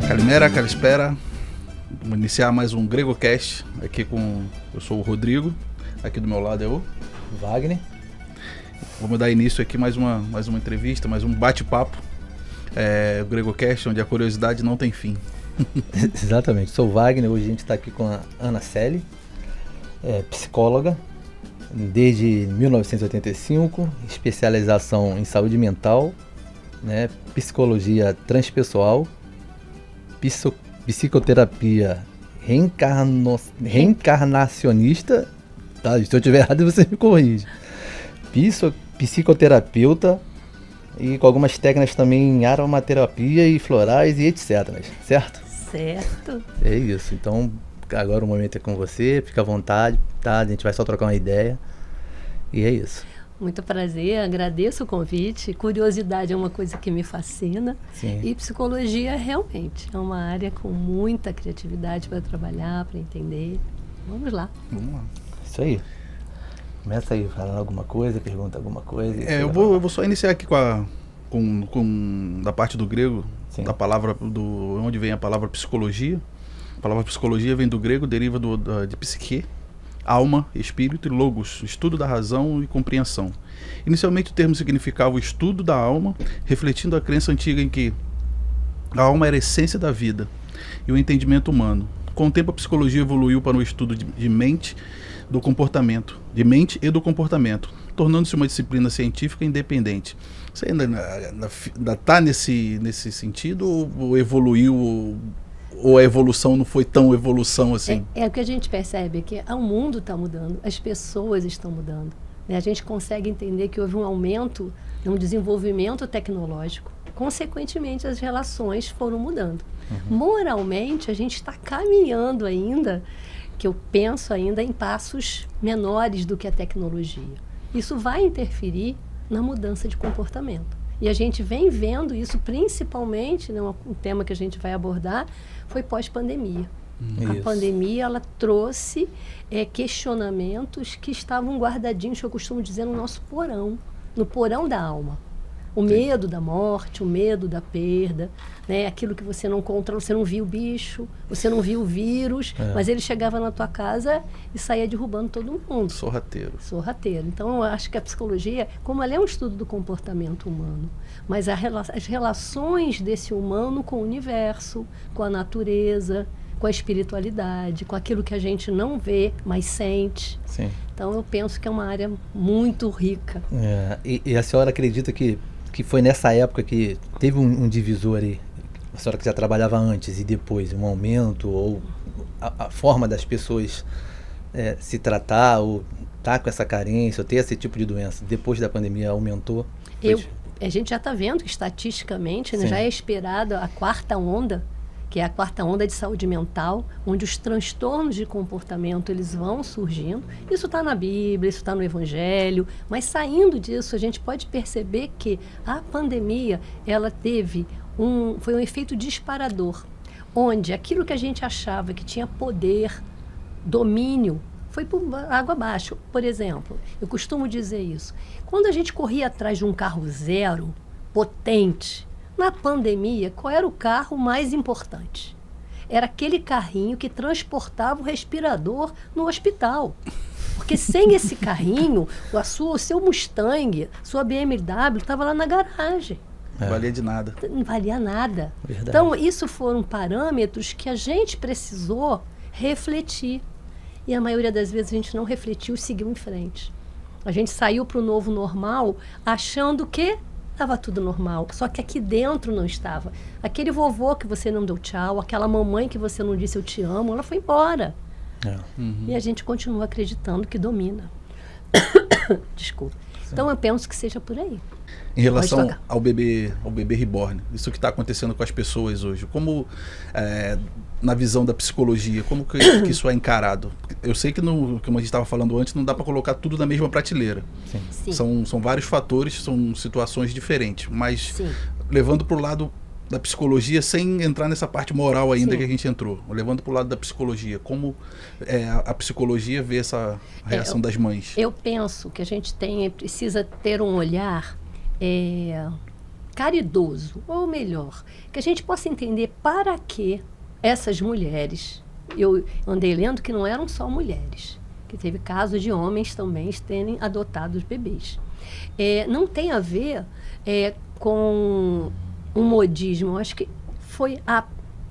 Calimera, calispera. Vamos iniciar mais um GregoCast aqui com... Eu sou o Rodrigo, aqui do meu lado é o Wagner. Vamos dar início aqui mais uma entrevista, mais um bate-papo. O GregoCast, onde a curiosidade não tem fim. Exatamente, sou o Wagner, hoje a gente está aqui com a Ana Celi, psicóloga, desde 1985, especialização em saúde mental, né, psicologia transpessoal, psicoterapia reencarnacionista, tá? Se eu estiver errado você me corrige, psicoterapeuta e com algumas técnicas também em aromaterapia e florais e etc, certo? Certo. É isso, então agora o momento é com você, fica à vontade, tá? A gente vai só trocar uma ideia e é isso. Muito prazer, agradeço o convite. Curiosidade é uma coisa que me fascina. Sim. E psicologia realmente é uma área com muita criatividade para trabalhar, para entender. Vamos lá. Vamos lá. Isso aí. Começa aí falando alguma coisa, pergunta alguma coisa. Eu vou só iniciar aqui com da parte do grego, Sim. da palavra, onde vem a palavra psicologia. A palavra psicologia vem do grego, deriva de psique, alma, espírito e logos, estudo da razão e compreensão. Inicialmente o termo significava o estudo da alma, refletindo a crença antiga em que a alma era a essência da vida e o entendimento humano. Com o tempo a psicologia evoluiu para o estudo de mente e do comportamento, tornando-se uma disciplina científica independente. Você ainda está nesse sentido ou evoluiu, ou a evolução não foi tão evolução assim? É o que a gente percebe, que o mundo está mudando, as pessoas estão mudando, né? A gente consegue entender que houve um aumento no desenvolvimento tecnológico, consequentemente as relações foram mudando. Moralmente a gente está caminhando ainda, que eu penso ainda em passos menores do que a tecnologia. Isso vai interferir na mudança de comportamento. E a gente vem vendo isso principalmente, né, um tema que a gente vai abordar, foi pós-pandemia. A pandemia ela trouxe questionamentos que estavam guardadinhos, que eu costumo dizer, no nosso porão, no porão da alma. O medo da morte, o medo da perda, né? Aquilo que você não controla, você não viu o bicho, você não viu o vírus, mas ele chegava na tua casa e saía derrubando todo mundo. Sorrateiro. Então, eu acho que a psicologia, como ela é um estudo do comportamento humano, mas as relações desse humano com o universo, com a natureza, com a espiritualidade, com aquilo que a gente não vê, mas sente. Sim. Então, eu penso que é uma área muito rica. E a senhora acredita que foi nessa época que teve um divisor aí, a senhora que já trabalhava antes e depois, um aumento, ou a forma das pessoas se tratar, ou estar com essa carência, ou ter esse tipo de doença, depois da pandemia aumentou? A gente já está vendo que estatisticamente, né, Sim. já é esperada a quarta onda, que é a quarta onda de saúde mental, onde os transtornos de comportamento eles vão surgindo. Isso está na Bíblia, isso está no Evangelho, mas saindo disso a gente pode perceber que a pandemia ela foi um efeito disparador, onde aquilo que a gente achava que tinha poder, domínio, foi por água abaixo. Por exemplo, eu costumo dizer isso, quando a gente corria atrás de um carro zero, potente, na pandemia, qual era o carro mais importante? Era aquele carrinho que transportava o respirador no hospital. Porque sem esse carrinho, o seu Mustang, sua BMW estava lá na garagem. Não valia de nada. Não valia nada. Verdade. Então, isso foram parâmetros que a gente precisou refletir. E a maioria das vezes a gente não refletiu e seguiu em frente. A gente saiu para o novo normal achando que estava tudo normal, só que aqui dentro não estava. Aquele vovô que você não deu tchau, aquela mamãe que você não disse eu te amo, ela foi embora. E a gente continua acreditando que domina. Desculpa. Sim. Então eu penso que seja por aí. Em relação ao bebê reborn, isso que está acontecendo com as pessoas hoje, como, na visão da psicologia, como que isso é encarado? Eu sei que, como a gente estava falando antes, não dá para colocar tudo na mesma prateleira. Sim. Sim. São vários fatores, são situações diferentes, mas Sim. levando para o lado da psicologia, sem entrar nessa parte moral ainda Sim. que a gente entrou, levando para o lado da psicologia, como a psicologia vê essa reação das mães? Eu penso que a gente precisa ter um olhar caridoso, ou melhor, que a gente possa entender para que essas mulheres, eu andei lendo que não eram só mulheres, que teve casos de homens também terem adotado os bebês. Não tem a ver com um modismo, eu acho que foi a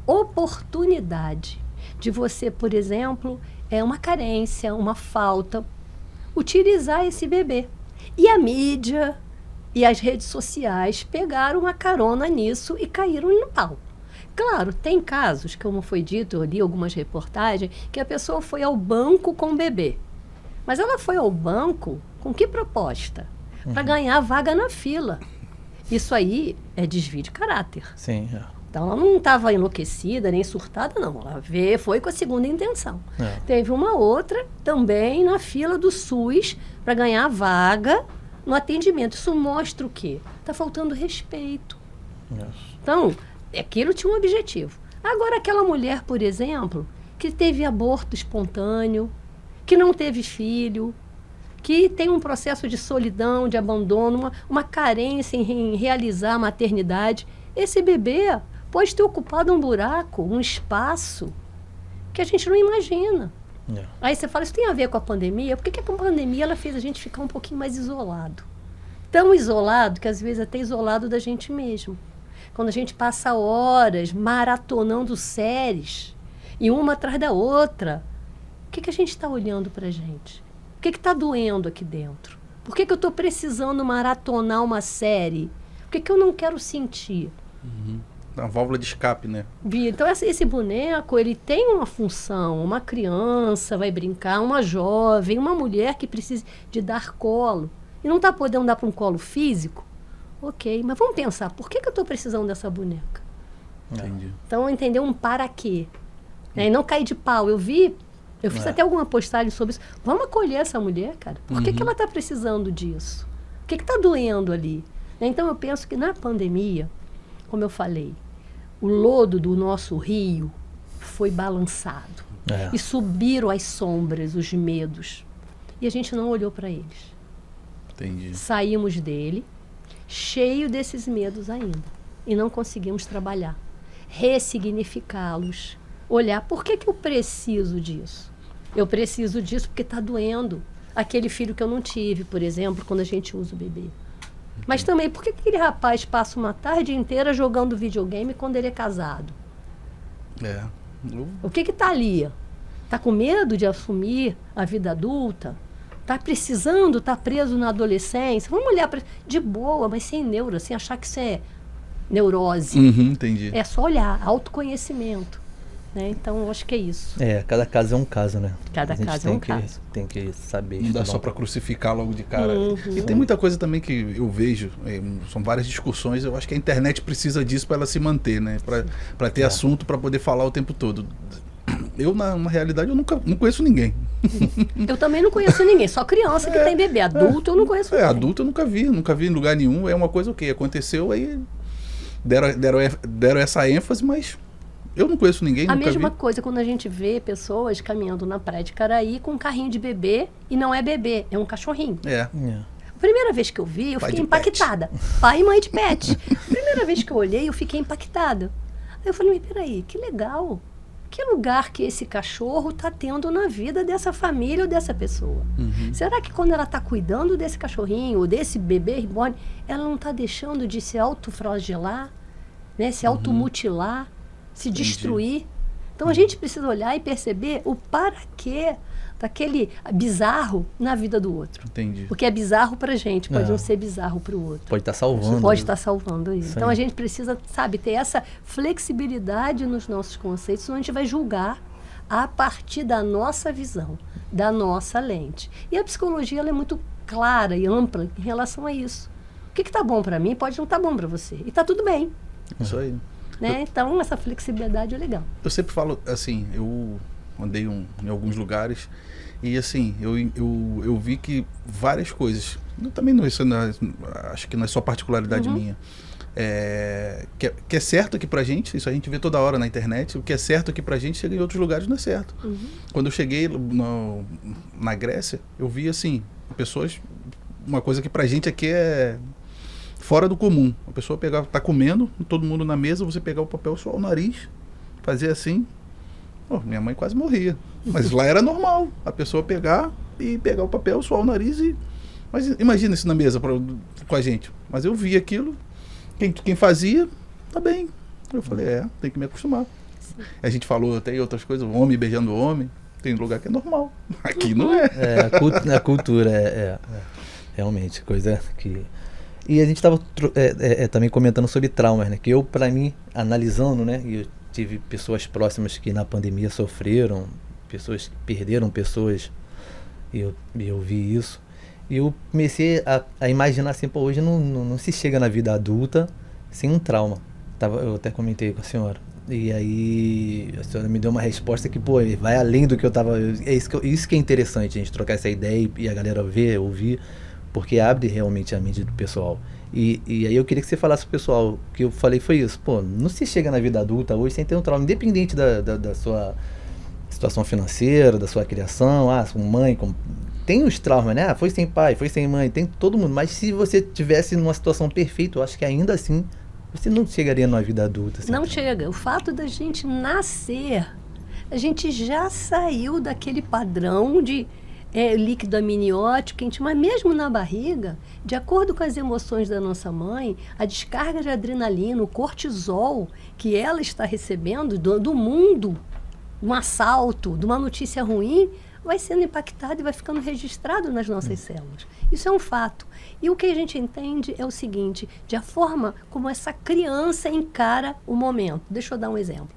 oportunidade de você, por exemplo, uma carência, uma falta, utilizar esse bebê. E a mídia e as redes sociais pegaram uma carona nisso e caíram no pau. Claro, tem casos, como foi dito, eu li algumas reportagens, que a pessoa foi ao banco com o bebê. Mas ela foi ao banco com que proposta? Para ganhar vaga na fila. Isso aí é desvio de caráter. Sim. Então, ela não estava enlouquecida, nem surtada, não. Ela foi com a segunda intenção. Teve uma outra também na fila do SUS para ganhar vaga no atendimento. Isso mostra o quê? Está faltando respeito. Então, aquilo tinha um objetivo. Agora, aquela mulher, por exemplo, que teve aborto espontâneo, que não teve filho, que tem um processo de solidão, de abandono, uma carência em realizar a maternidade, esse bebê pode ter ocupado um buraco, um espaço que a gente não imagina. Aí você fala, isso tem a ver com a pandemia? Por que a pandemia ela fez a gente ficar um pouquinho mais isolado? Tão isolado que às vezes até isolado da gente mesmo. Quando a gente passa horas maratonando séries, e uma atrás da outra, o que a gente está olhando para a gente? O que está doendo aqui dentro? Por que eu estou precisando maratonar uma série? Por que eu não quero sentir? A válvula de escape, né? Então, esse boneco, ele tem uma função. Uma criança vai brincar, uma jovem, uma mulher que precisa de dar colo. E não está podendo dar para um colo físico? Ok, mas vamos pensar, por que eu estou precisando dessa boneca? Entendi. Então, entender um para quê. E não cair de pau. Eu fiz até alguma postagem sobre isso. Vamos acolher essa mulher, cara. Por que ela está precisando disso? O que está doendo ali? Então, eu penso que na pandemia, como eu falei, o lodo do nosso rio foi balançado. E subiram as sombras, os medos. E a gente não olhou para eles. Entendi. Saímos dele, cheio desses medos ainda. E não conseguimos trabalhar. Ressignificá-los. Olhar, por que eu preciso disso? Eu preciso disso porque está doendo. Aquele filho que eu não tive, por exemplo, quando a gente usa o bebê. Mas também, por que aquele rapaz passa uma tarde inteira jogando videogame quando ele é casado? O que está ali? Está com medo de assumir a vida adulta? Está precisando, está preso na adolescência? Vamos olhar de boa, mas sem neuro, sem achar que isso é neurose. Entendi. É só olhar, autoconhecimento. Né? Então, eu acho que é isso. Cada caso é um caso, né? Cada caso é um caso. Tem que saber. Não dá só para crucificar logo de cara. E tem muita coisa também que eu vejo, são várias discussões, eu acho que a internet precisa disso para ela se manter, né? Para ter assunto, para poder falar o tempo todo. Eu, na realidade, eu não conheço ninguém. Eu também não conheço ninguém, só criança que tem bebê. Adulto eu não conheço ninguém. Adulto eu nunca vi em lugar nenhum. É uma coisa o quê? Aconteceu, aí deram essa ênfase, mas eu não conheço ninguém, A nunca mesma vi. coisa quando a gente vê pessoas caminhando na praia de Caraí com um carrinho de bebê, e não é bebê, é um cachorrinho. A primeira vez que eu vi, eu Pai fiquei de pet. impactada. Pai e mãe de pet. Primeira vez que eu olhei, eu fiquei impactada. Aí eu falei, mas peraí, que legal. Que lugar que esse cachorro está tendo na vida dessa família ou dessa pessoa? Será que quando ela está cuidando desse cachorrinho ou desse bebê reborn, ela não está deixando de se autoflagelar, né? Se automutilar, se destruir? Então a gente precisa olhar e perceber o para quê daquele bizarro na vida do outro. Entendi. Porque é bizarro pra gente, pode não ser bizarro pro outro. Pode estar salvando. Pode estar salvando isso. Sim. Então a gente precisa, ter essa flexibilidade nos nossos conceitos, senão a gente vai julgar a partir da nossa visão, da nossa lente. E a psicologia ela é muito clara e ampla em relação a isso. O que está bom para mim pode não estar bom para você. E está tudo bem. Isso aí. Né? Então essa flexibilidade é legal. Eu sempre falo assim, eu andei em alguns lugares e assim, eu vi que várias coisas, eu também não, acho que não é só particularidade minha, que é certo aqui pra gente, isso a gente vê toda hora na internet, o que é certo aqui pra gente chega em outros lugares não é certo. Quando eu cheguei na Grécia, eu vi assim, pessoas, uma coisa que pra gente aqui é fora do comum. A pessoa pegava, tá comendo, todo mundo na mesa, você pegar o papel, suar o nariz, fazer assim. Pô, minha mãe quase morria. Mas lá era normal. A pessoa pegar o papel, suar o nariz e... Mas imagina isso na mesa com a gente. Mas eu vi aquilo, quem fazia, tá bem. Eu falei, tem que me acostumar. Sim. A gente falou até outras coisas, homem beijando homem. Tem lugar que é normal. Aqui não é. A cultura realmente coisa que... E a gente estava também comentando sobre traumas, né? Que eu, para mim, analisando, né? E eu tive pessoas próximas que na pandemia sofreram, pessoas que perderam pessoas, e eu vi isso. E eu comecei a imaginar assim, pô, hoje não se chega na vida adulta sem um trauma. Eu até comentei com a senhora. E aí a senhora me deu uma resposta que, pô, vai além do que eu tava... Isso que é interessante, a gente trocar essa ideia e a galera ouvir, porque abre realmente a mente do pessoal. E aí eu queria que você falasse pro pessoal, o que eu falei foi isso, pô, não se chega na vida adulta hoje sem ter um trauma, independente da sua situação financeira, da sua criação, sua mãe... Tem os traumas, né? Foi sem pai, foi sem mãe, tem todo mundo. Mas se você tivesse numa situação perfeita, eu acho que ainda assim você não chegaria numa vida adulta. Assim, não chega. O fato da gente nascer, a gente já saiu daquele padrão de líquido amniótico, mas mesmo na barriga, de acordo com as emoções da nossa mãe, a descarga de adrenalina, o cortisol que ela está recebendo do mundo, um assalto, de uma notícia ruim, vai sendo impactado e vai ficando registrado nas nossas células. Isso é um fato. E o que a gente entende é o seguinte, de a forma como essa criança encara o momento. Deixa eu dar um exemplo.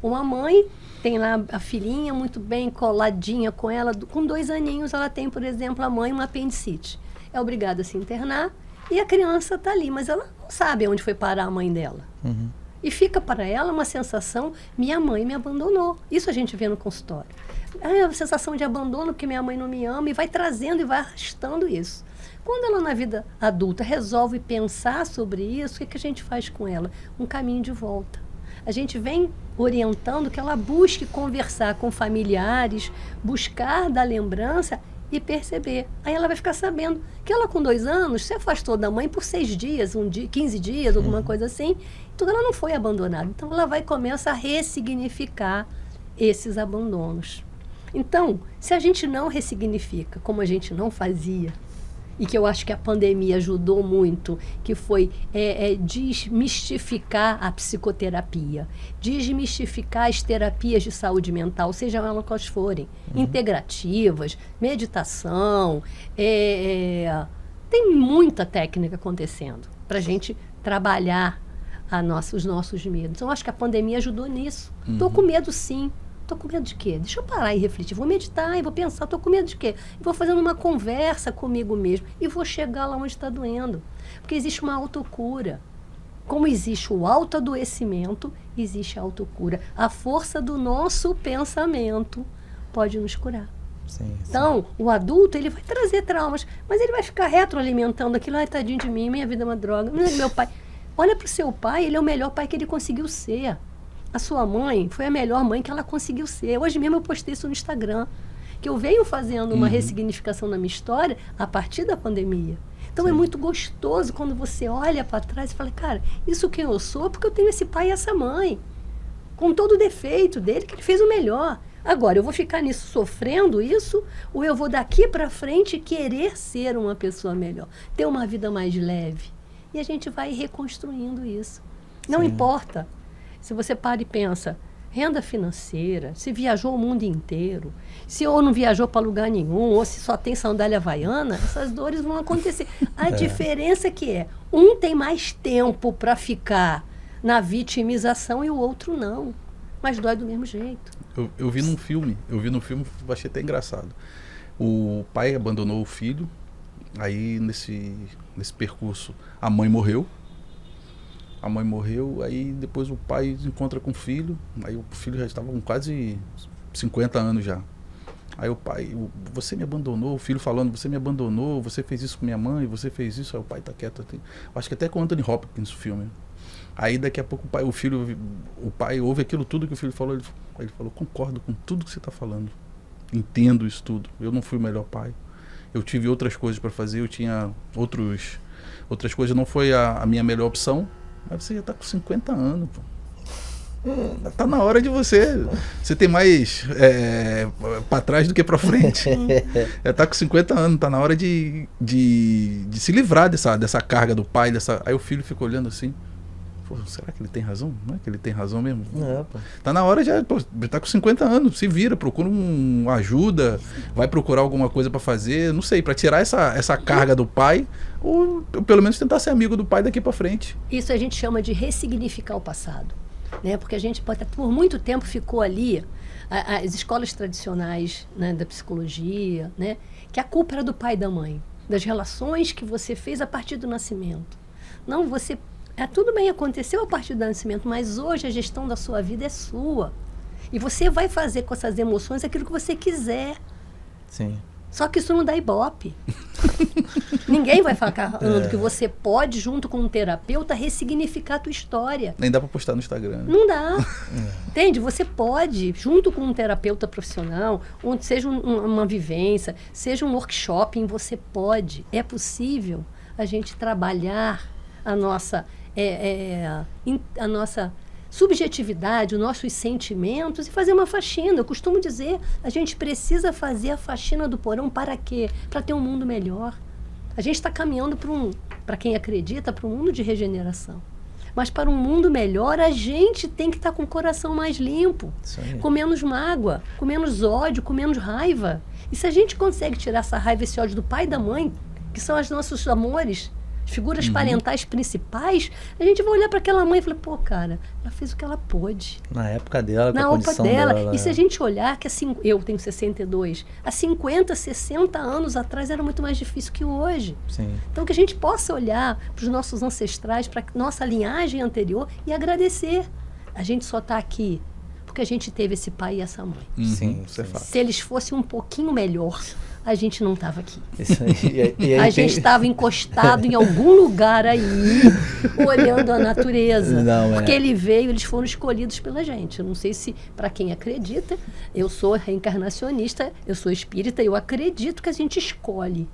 Uma mãe tem lá a filhinha muito bem coladinha com ela, com 2 aninhos ela tem, por exemplo, a mãe uma apendicite. É obrigada a se internar e a criança está ali, mas ela não sabe onde foi parar a mãe dela. Uhum. E fica para ela uma sensação, minha mãe me abandonou. Isso a gente vê no consultório. A sensação de abandono porque minha mãe não me ama, e vai trazendo e vai arrastando isso. Quando ela na vida adulta resolve pensar sobre isso, o que a gente faz com ela? Um caminho de volta. A gente vem orientando que ela busque conversar com familiares, buscar da lembrança e perceber. Aí ela vai ficar sabendo que ela com 2 anos se afastou da mãe por 6 dias, 15 dias, alguma coisa assim. Então ela não foi abandonada. Então ela vai começar a ressignificar esses abandonos. Então, se a gente não ressignifica, como a gente não fazia, e que eu acho que a pandemia ajudou muito, que foi desmistificar a psicoterapia, desmistificar as terapias de saúde mental, seja elas quais forem, integrativas, meditação, tem muita técnica acontecendo para a gente trabalhar os nossos medos. Então, eu acho que a pandemia ajudou nisso. Estou com medo, sim. Estou com medo de quê? Deixa eu parar e refletir. Vou meditar e vou pensar, estou com medo de quê? Vou fazendo uma conversa comigo mesmo e vou chegar lá onde está doendo. Porque existe uma autocura. Como existe o autoadoecimento, existe a autocura. A força do nosso pensamento pode nos curar. Sim. Então, o adulto, ele vai trazer traumas, mas ele vai ficar retroalimentando aquilo. Ai, tadinho de mim, minha vida é uma droga. Meu pai. Olha para o seu pai, ele é o melhor pai que ele conseguiu ser. A sua mãe foi a melhor mãe que ela conseguiu ser. Hoje mesmo eu postei isso no Instagram, que eu venho fazendo uma ressignificação na minha história a partir da pandemia. Então é muito gostoso quando você olha para trás e fala, cara, isso quem eu sou porque eu tenho esse pai e essa mãe, com todo o defeito dele, que ele fez o melhor. Agora, eu vou ficar nisso sofrendo isso, ou eu vou daqui para frente querer ser uma pessoa melhor, ter uma vida mais leve. E a gente vai reconstruindo isso. Não importa. Se você para e pensa, renda financeira, se viajou o mundo inteiro, se ou não viajou para lugar nenhum, ou se só tem sandália havaiana, essas dores vão acontecer. A diferença um tem mais tempo para ficar na vitimização e o outro não. Mas dói do mesmo jeito. Eu vi num filme, achei até engraçado. O pai abandonou o filho, aí nesse percurso a mãe morreu. Aí depois o pai encontra com o filho, aí o filho já estava com quase 50 anos já. Aí o pai, você me abandonou, o filho falando, você me abandonou, você fez isso com minha mãe, você fez isso, aí o pai tá quieto. Acho que até com o Anthony Hopkins o filme. Aí daqui a pouco o pai ouve aquilo tudo que o filho falou, ele falou, concordo com tudo que você está falando, entendo isso tudo, eu não fui o melhor pai, eu tive outras coisas para fazer, eu tinha outros outras coisas não foi a minha melhor opção, mas você já tá com 50 anos, pô. Tá na hora de você tem mais pra trás do que pra frente. Já tá com 50 anos, tá na hora de se livrar dessa carga do pai, aí o filho fica olhando assim, pô, será que ele tem razão? Não é que ele tem razão mesmo? Não, pô. Tá na hora tá com 50 anos, se vira, procura uma ajuda, vai procurar alguma coisa pra fazer, não sei, pra tirar essa carga do pai, ou pelo menos tentar ser amigo do pai daqui pra frente. Isso a gente chama de ressignificar o passado. Né? Porque a gente por muito tempo ficou ali, as escolas tradicionais, né, da psicologia, né, que a culpa era do pai e da mãe, das relações que você fez a partir do nascimento. Não, tudo bem, aconteceu a partir do nascimento, mas hoje a gestão da sua vida é sua. E você vai fazer com essas emoções aquilo que você quiser. Sim. Só que isso não dá ibope. Ninguém vai falando que você pode, junto com um terapeuta, ressignificar a tua história. Nem dá pra postar no Instagram. Não dá. Entende? Você pode, junto com um terapeuta profissional, seja uma vivência, seja um workshop, você pode. É possível a gente trabalhar a nossa subjetividade, os nossos sentimentos e fazer uma faxina. Eu costumo dizer, a gente precisa fazer a faxina do porão para quê? Para ter um mundo melhor. A gente está caminhando para quem acredita, para um mundo de regeneração. Mas para um mundo melhor, a gente tem que estar com o coração mais limpo, com menos mágoa, com menos ódio, com menos raiva. E se a gente consegue tirar essa raiva, esse ódio do pai e da mãe, que são os nossos amores, figuras parentais principais, a gente vai olhar para aquela mãe e falar, pô, cara, ela fez o que ela pôde. Na época dela, com na a condição dela. E se a gente olhar, que assim, eu tenho 62, há 50, 60 anos atrás era muito mais difícil que hoje. Sim. Então que a gente possa olhar para os nossos ancestrais, para nossa linhagem anterior e agradecer. A gente só está aqui porque a gente teve esse pai e essa mãe. Sim, isso é fato. Se eles fossem um pouquinho melhor, a gente não estava aqui. Isso aí, a gente estava encostado em algum lugar aí, olhando a natureza. Porque eles foram escolhidos pela gente. Eu não sei se, para quem acredita, eu sou reencarnacionista, eu sou espírita, eu acredito que a gente escolhe.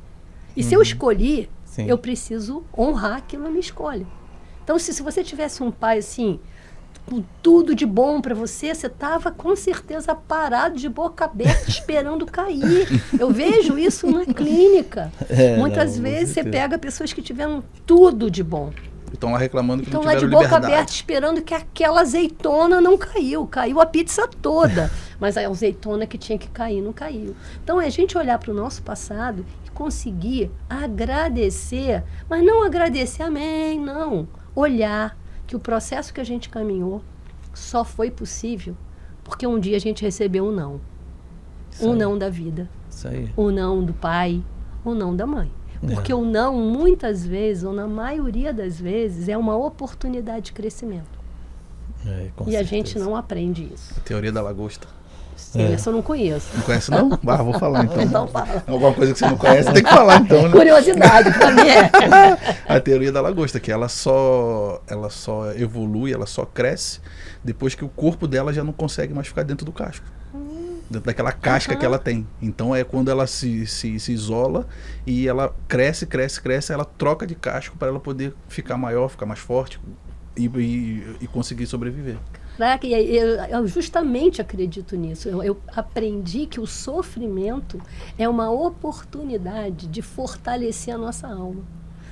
E se eu escolhi, eu preciso honrar aquilo que me escolhe. Então, se você tivesse um pai assim, com tudo de bom para você estava com certeza parado de boca aberta esperando cair. Eu vejo isso na clínica. Muitas vezes você pega pessoas que tiveram tudo de bom. Estão lá reclamando que não tiveram liberdade. Estão lá de boca aberta esperando que aquela azeitona não caiu. Caiu a pizza toda. Mas a azeitona que tinha que cair não caiu. Então é a gente olhar para o nosso passado e conseguir agradecer. Mas não agradecer amém, não. Olhar que o processo que a gente caminhou só foi possível porque um dia a gente recebeu um não. Um não da vida. Isso aí. Um não do pai, um não da mãe. Porque o não, muitas vezes, ou na maioria das vezes, é uma oportunidade de crescimento. E a gente não aprende isso. A teoria da lagosta. Sim, essa eu não conheço. Não conhece, não? Vou falar então. Então fala. Alguma coisa que você não conhece, tem que falar então, né? Curiosidade, pra mim A teoria da lagosta, que ela só evolui, ela só cresce depois que o corpo dela já não consegue mais ficar dentro do casco. Dentro daquela casca que ela tem. Então é quando ela se isola e ela cresce, ela troca de casco para ela poder ficar maior, ficar mais forte e conseguir sobreviver. Caraca, eu justamente acredito nisso. Eu aprendi que o sofrimento é uma oportunidade de fortalecer a nossa alma.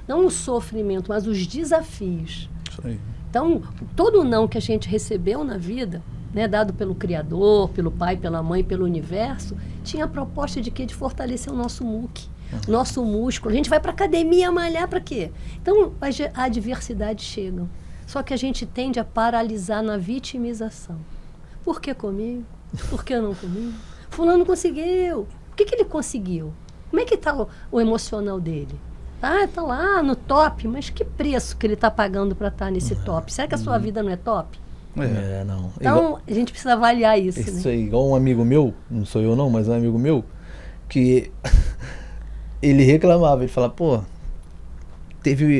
Não o sofrimento, mas os desafios. Isso aí. Então, todo não que a gente recebeu na vida, né, dado pelo Criador, pelo Pai, pela Mãe, pelo Universo, tinha a proposta de quê? De fortalecer o nosso muque, o nosso músculo. A gente vai para a academia malhar para quê? Então, as adversidades chegam. Só que a gente tende a paralisar na vitimização. Por que comigo? Por que não comigo? Fulano conseguiu. O que ele conseguiu? Como é que está o emocional dele? Está lá no top, mas que preço que ele está pagando para estar nesse top? Será que a sua vida não é top? Não. Então, a gente precisa avaliar isso. Isso aí, igual um amigo meu, não sou eu não, mas um amigo meu, que ele reclamava, ele falava, pô,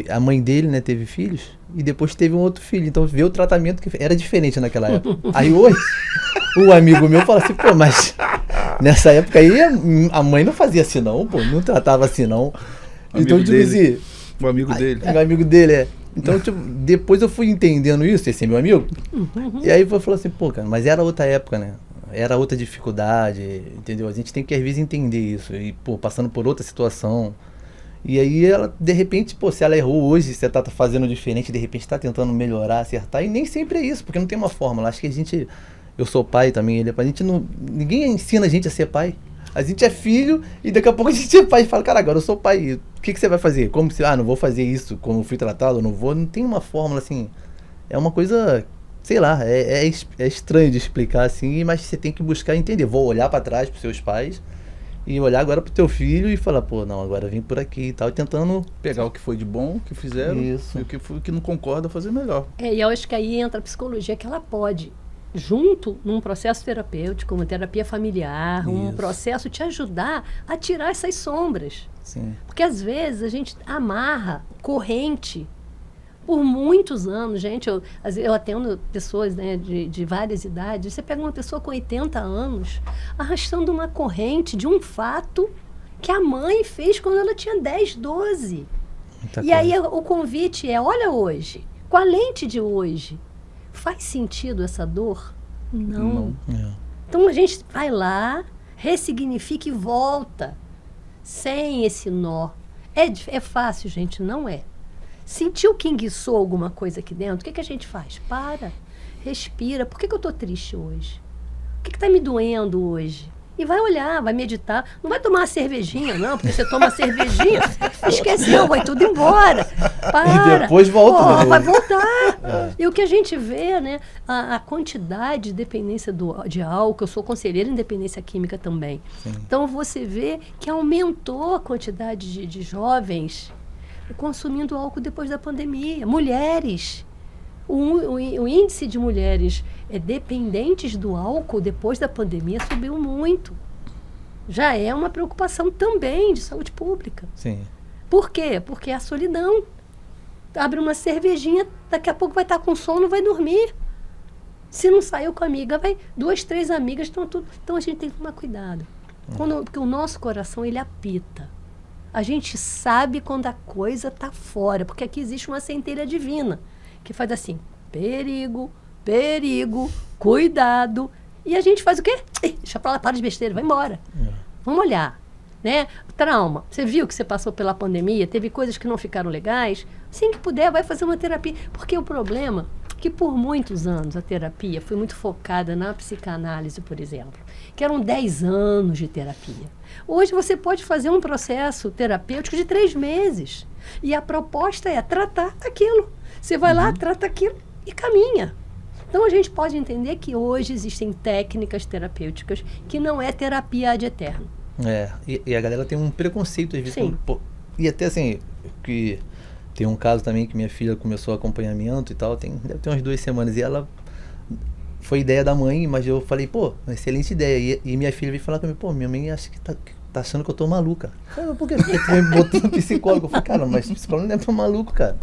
a mãe dele, né, teve filhos, e depois teve um outro filho, então vê o tratamento que era diferente naquela época. Aí hoje, o amigo meu fala assim, pô, mas nessa época aí a mãe não fazia assim não, pô, não tratava assim não. Então, tipo assim, O amigo dele. O amigo dele, é. Então, tipo, depois eu fui entendendo isso, esse é meu amigo. E aí eu falei assim, pô, cara, mas era outra época, né? Era outra dificuldade, entendeu? A gente tem que, às vezes, entender isso. E, pô, passando por outra situação. E aí ela, de repente, pô, se ela errou hoje, você tá fazendo diferente, de repente tá tentando melhorar, acertar. E nem sempre é isso, porque não tem uma fórmula. Acho que a gente... Eu sou pai também, ele é pai. A gente não... Ninguém ensina a gente a ser pai. A gente é filho e daqui a pouco a gente é pai e fala, cara, agora eu sou pai. O que você vai fazer? Como se, não vou fazer isso como fui tratado, não vou. Não tem uma fórmula assim. É uma coisa, sei lá, é estranho de explicar assim, mas você tem que buscar entender. Vou olhar para trás pros seus pais e olhar agora pro teu filho e falar, pô, não, agora vem por aqui e tal, e tentando pegar o que foi de bom, o que fizeram, isso. E o que foi que não concorda, fazer melhor. E eu acho que aí entra a psicologia, que ela pode, junto num processo terapêutico, uma terapia familiar, um Isso. processo te ajudar a tirar essas sombras. Sim. Porque às vezes a gente amarra corrente por muitos anos. Gente, eu atendo pessoas, né, de várias idades. Você pega uma pessoa com 80 anos arrastando uma corrente de um fato que a mãe fez quando ela tinha 10, 12. Muita E aí coisa. o convite é, olha hoje, com a lente de hoje, faz sentido essa dor? Não. É. Então a gente vai lá, ressignifica e volta, sem esse nó. É fácil, gente? Não é. Sentiu que enguiçou alguma coisa aqui dentro, o que a gente faz? Para, respira. Por que eu estou triste hoje? O que está me doendo hoje? E vai olhar, vai meditar. Não vai tomar uma cervejinha, não, porque você toma uma cervejinha, esqueceu, vai tudo embora. Para. E depois volta. Pô, vai voltar. E o que a gente vê, né? A quantidade de dependência de álcool, eu sou conselheira em dependência química também. Sim. Então você vê que aumentou a quantidade de jovens consumindo álcool depois da pandemia. Mulheres. O índice de mulheres dependentes do álcool depois da pandemia subiu muito. Já é uma preocupação também de saúde pública. Sim. Por quê? Porque é a solidão. Abre uma cervejinha, daqui a pouco vai estar com sono, vai dormir. Se não saiu com a amiga, vai 2, 3 amigas, estão tudo. Então a gente tem que tomar cuidado. Porque o nosso coração, ele apita. A gente sabe quando a coisa está fora, porque aqui existe uma centelha divina que faz assim, perigo, perigo, cuidado. E a gente faz o quê? Deixa pra lá, para de besteira, vai embora. Vamos olhar, né? Trauma. Você viu que você passou pela pandemia, teve coisas que não ficaram legais? Assim que puder, vai fazer uma terapia. Porque o problema é que por muitos anos a terapia foi muito focada na psicanálise, por exemplo, que eram 10 anos de terapia. Hoje você pode fazer um processo terapêutico de 3 meses. E a proposta é tratar aquilo. Você vai lá, trata aquilo e caminha. Então a gente pode entender que hoje existem técnicas terapêuticas que não é terapia ad eterno. E a galera tem um preconceito às vezes. Sim. E até assim, que tem um caso também que minha filha começou acompanhamento e tal, deve ter umas 2 semanas, e ela foi ideia da mãe, mas eu falei, pô, excelente ideia. E minha filha veio falar comigo, pô, minha mãe acha que tá achando que eu tô maluca. Eu falei, por quê? Porque tu me botou no psicólogo. Eu falei, cara, mas psicólogo não é pra maluco, cara.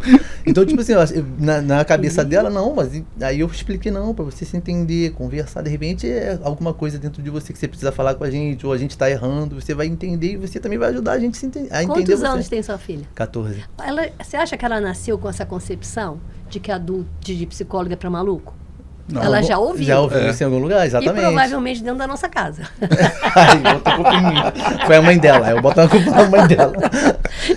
Então, tipo assim, na cabeça dela, não, mas aí eu expliquei, não, pra você se entender, conversar, de repente é alguma coisa dentro de você que você precisa falar com a gente, ou a gente tá errando, você vai entender e você também vai ajudar a gente a entender. Quantos anos tem sua filha? 14. Você acha que ela nasceu com essa concepção de que de psicóloga é pra maluco? Não, Ela já ouviu. Já ouviu isso em algum lugar, exatamente. E provavelmente dentro da nossa casa. Aí, bota a culpa em mim. Foi a mãe dela, eu boto a culpa na mãe dela.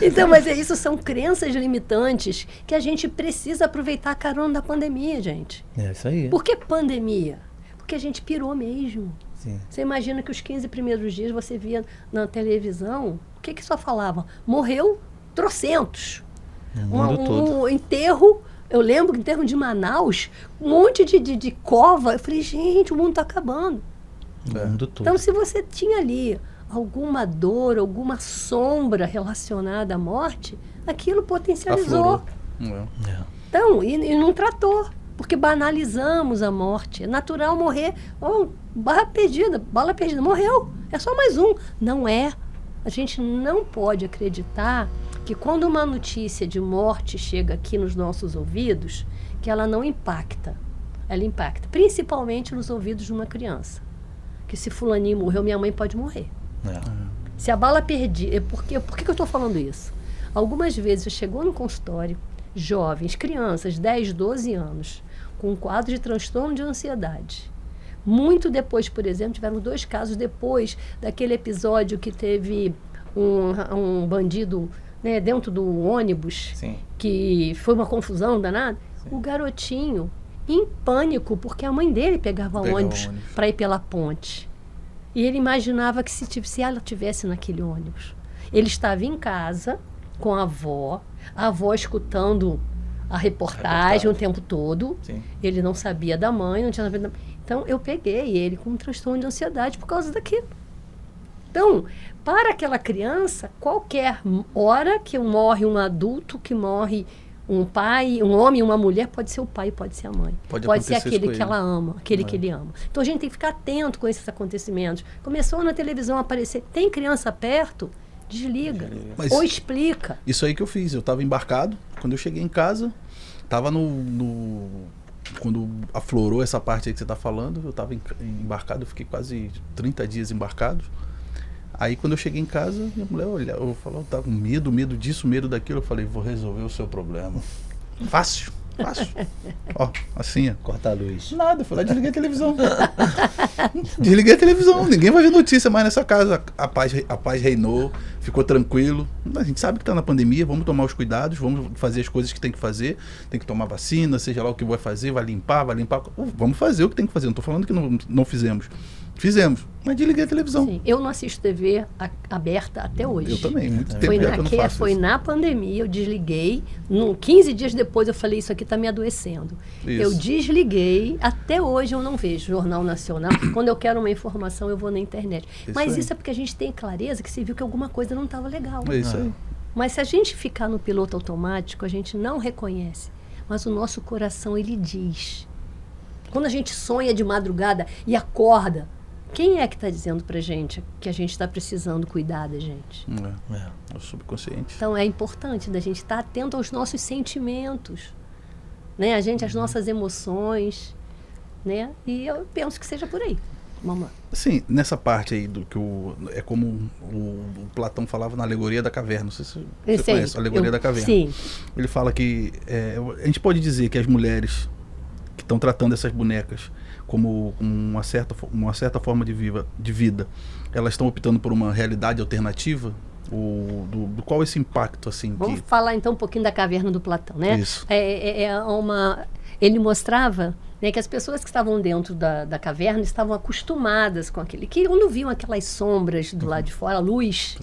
Então, mas isso são crenças limitantes que a gente precisa aproveitar a carona da pandemia, gente. É isso aí. Por que pandemia? Porque a gente pirou mesmo. Sim. Você imagina que os 15 primeiros dias você via na televisão, o que só falava? Morreu trocentos. No mundo todo. Um enterro. Eu lembro que em termos de Manaus, um monte de cova. Eu falei, gente, o mundo está acabando. No mundo todo. Então, se você tinha ali alguma dor, alguma sombra relacionada à morte, aquilo potencializou. Aflorou. Então, e não tratou, porque banalizamos a morte. É natural morrer. Bala perdida, morreu. É só mais um. Não é. A gente não pode acreditar que quando uma notícia de morte chega aqui nos nossos ouvidos, que ela não impacta. Ela impacta, principalmente nos ouvidos de uma criança. Que se fulaninho morreu, minha mãe pode morrer. Se a bala perdida... Por que eu estou falando isso? Algumas vezes chegou no consultório, jovens, crianças, 10, 12 anos, com um quadro de transtorno de ansiedade. Muito depois, por exemplo, tiveram 2 casos depois daquele episódio que teve um bandido, né, dentro do ônibus, Sim. que foi uma confusão danada. Sim. O garotinho, em pânico, porque a mãe dele pegava ônibus para ir pela ponte. E ele imaginava que se ela estivesse naquele ônibus. Ele estava em casa com a avó escutando a reportagem o tempo todo. Sim. Ele não sabia da mãe, não tinha sabido da... Então, eu peguei ele com um transtorno de ansiedade por causa daquilo. Então, para aquela criança, qualquer hora que morre um adulto, que morre um pai, um homem, uma mulher, pode ser o pai, pode ser a mãe. Pode ser aquele que ela ama, aquele que ele ama. Então, a gente tem que ficar atento com esses acontecimentos. Começou na televisão a aparecer, tem criança perto? Desliga. Ou explica. Isso aí que eu fiz. Eu estava embarcado. Quando eu cheguei em casa, estava quando aflorou essa parte aí que você está falando, eu estava embarcado, eu fiquei quase 30 dias embarcado. Aí quando eu cheguei em casa, minha mulher olhava, eu falava, eu tava com medo disso, medo daquilo. Eu falei, vou resolver o seu problema. Fácil. Ó, assim, ó. Corta a luz. Nada, eu fui lá e desliguei a televisão. Desliguei a televisão, ninguém vai ver notícia mais nessa casa. A paz reinou, ficou tranquilo. A gente sabe que está na pandemia, vamos tomar os cuidados, vamos fazer as coisas que tem que fazer. Tem que tomar vacina, seja lá o que vai fazer, vai limpar. Vamos fazer o que tem que fazer, não estou falando que não fizemos. Fizemos, mas desliguei a televisão. Sim, eu não assisto TV aberta até hoje. Eu também, muito tempo já que eu não faço Foi isso. na pandemia, eu desliguei. 15 dias depois eu falei, isso aqui está me adoecendo. Isso. Eu desliguei, até hoje eu não vejo Jornal Nacional. Quando eu quero uma informação, eu vou na internet. Mas isso é porque a gente tem clareza que se viu que alguma coisa não estava legal. É isso aí. Mas se a gente ficar no piloto automático, a gente não reconhece. Mas o nosso coração, ele diz. Quando a gente sonha de madrugada e acorda, quem é que está dizendo pra gente que a gente está precisando cuidar da gente? É o subconsciente. Então é importante da gente estar atento aos nossos sentimentos, né? As nossas emoções, né? E eu penso que seja por aí. Vamos lá. Sim, nessa parte aí do que é como o Platão falava na alegoria da caverna. Não sei se você conhece a alegoria da caverna. Sim. Ele fala que a gente pode dizer que as mulheres que estão tratando essas bonecas como uma certa forma de vida, elas estão optando por uma realidade alternativa. Do qual esse impacto, assim? Vamos falar então um pouquinho da caverna do Platão, né? Isso. Ele mostrava, né, que as pessoas que estavam dentro da caverna estavam acostumadas com aquele, que quando viam aquelas sombras do lado de fora, a luz,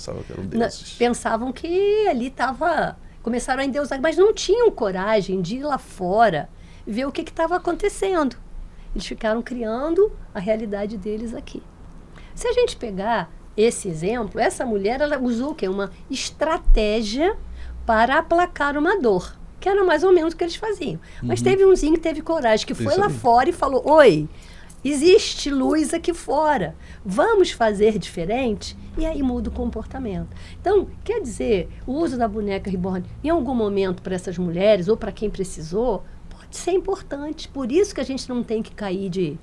pensavam que ali estava, começaram a endeusar, mas não tinham coragem de ir lá fora e ver o que estava acontecendo. Eles ficaram criando a realidade deles aqui. Se a gente pegar esse exemplo, essa mulher, ela usou o quê? Uma estratégia para aplacar uma dor, que era mais ou menos o que eles faziam. Mas teve umzinho que teve coragem, que foi lá fora e falou, oi, existe luz aqui fora, vamos fazer diferente? E aí muda o comportamento. Então, quer dizer, o uso da boneca reborn, em algum momento para essas mulheres, ou para quem precisou, pode ser importante. Por isso que a gente não tem que cair de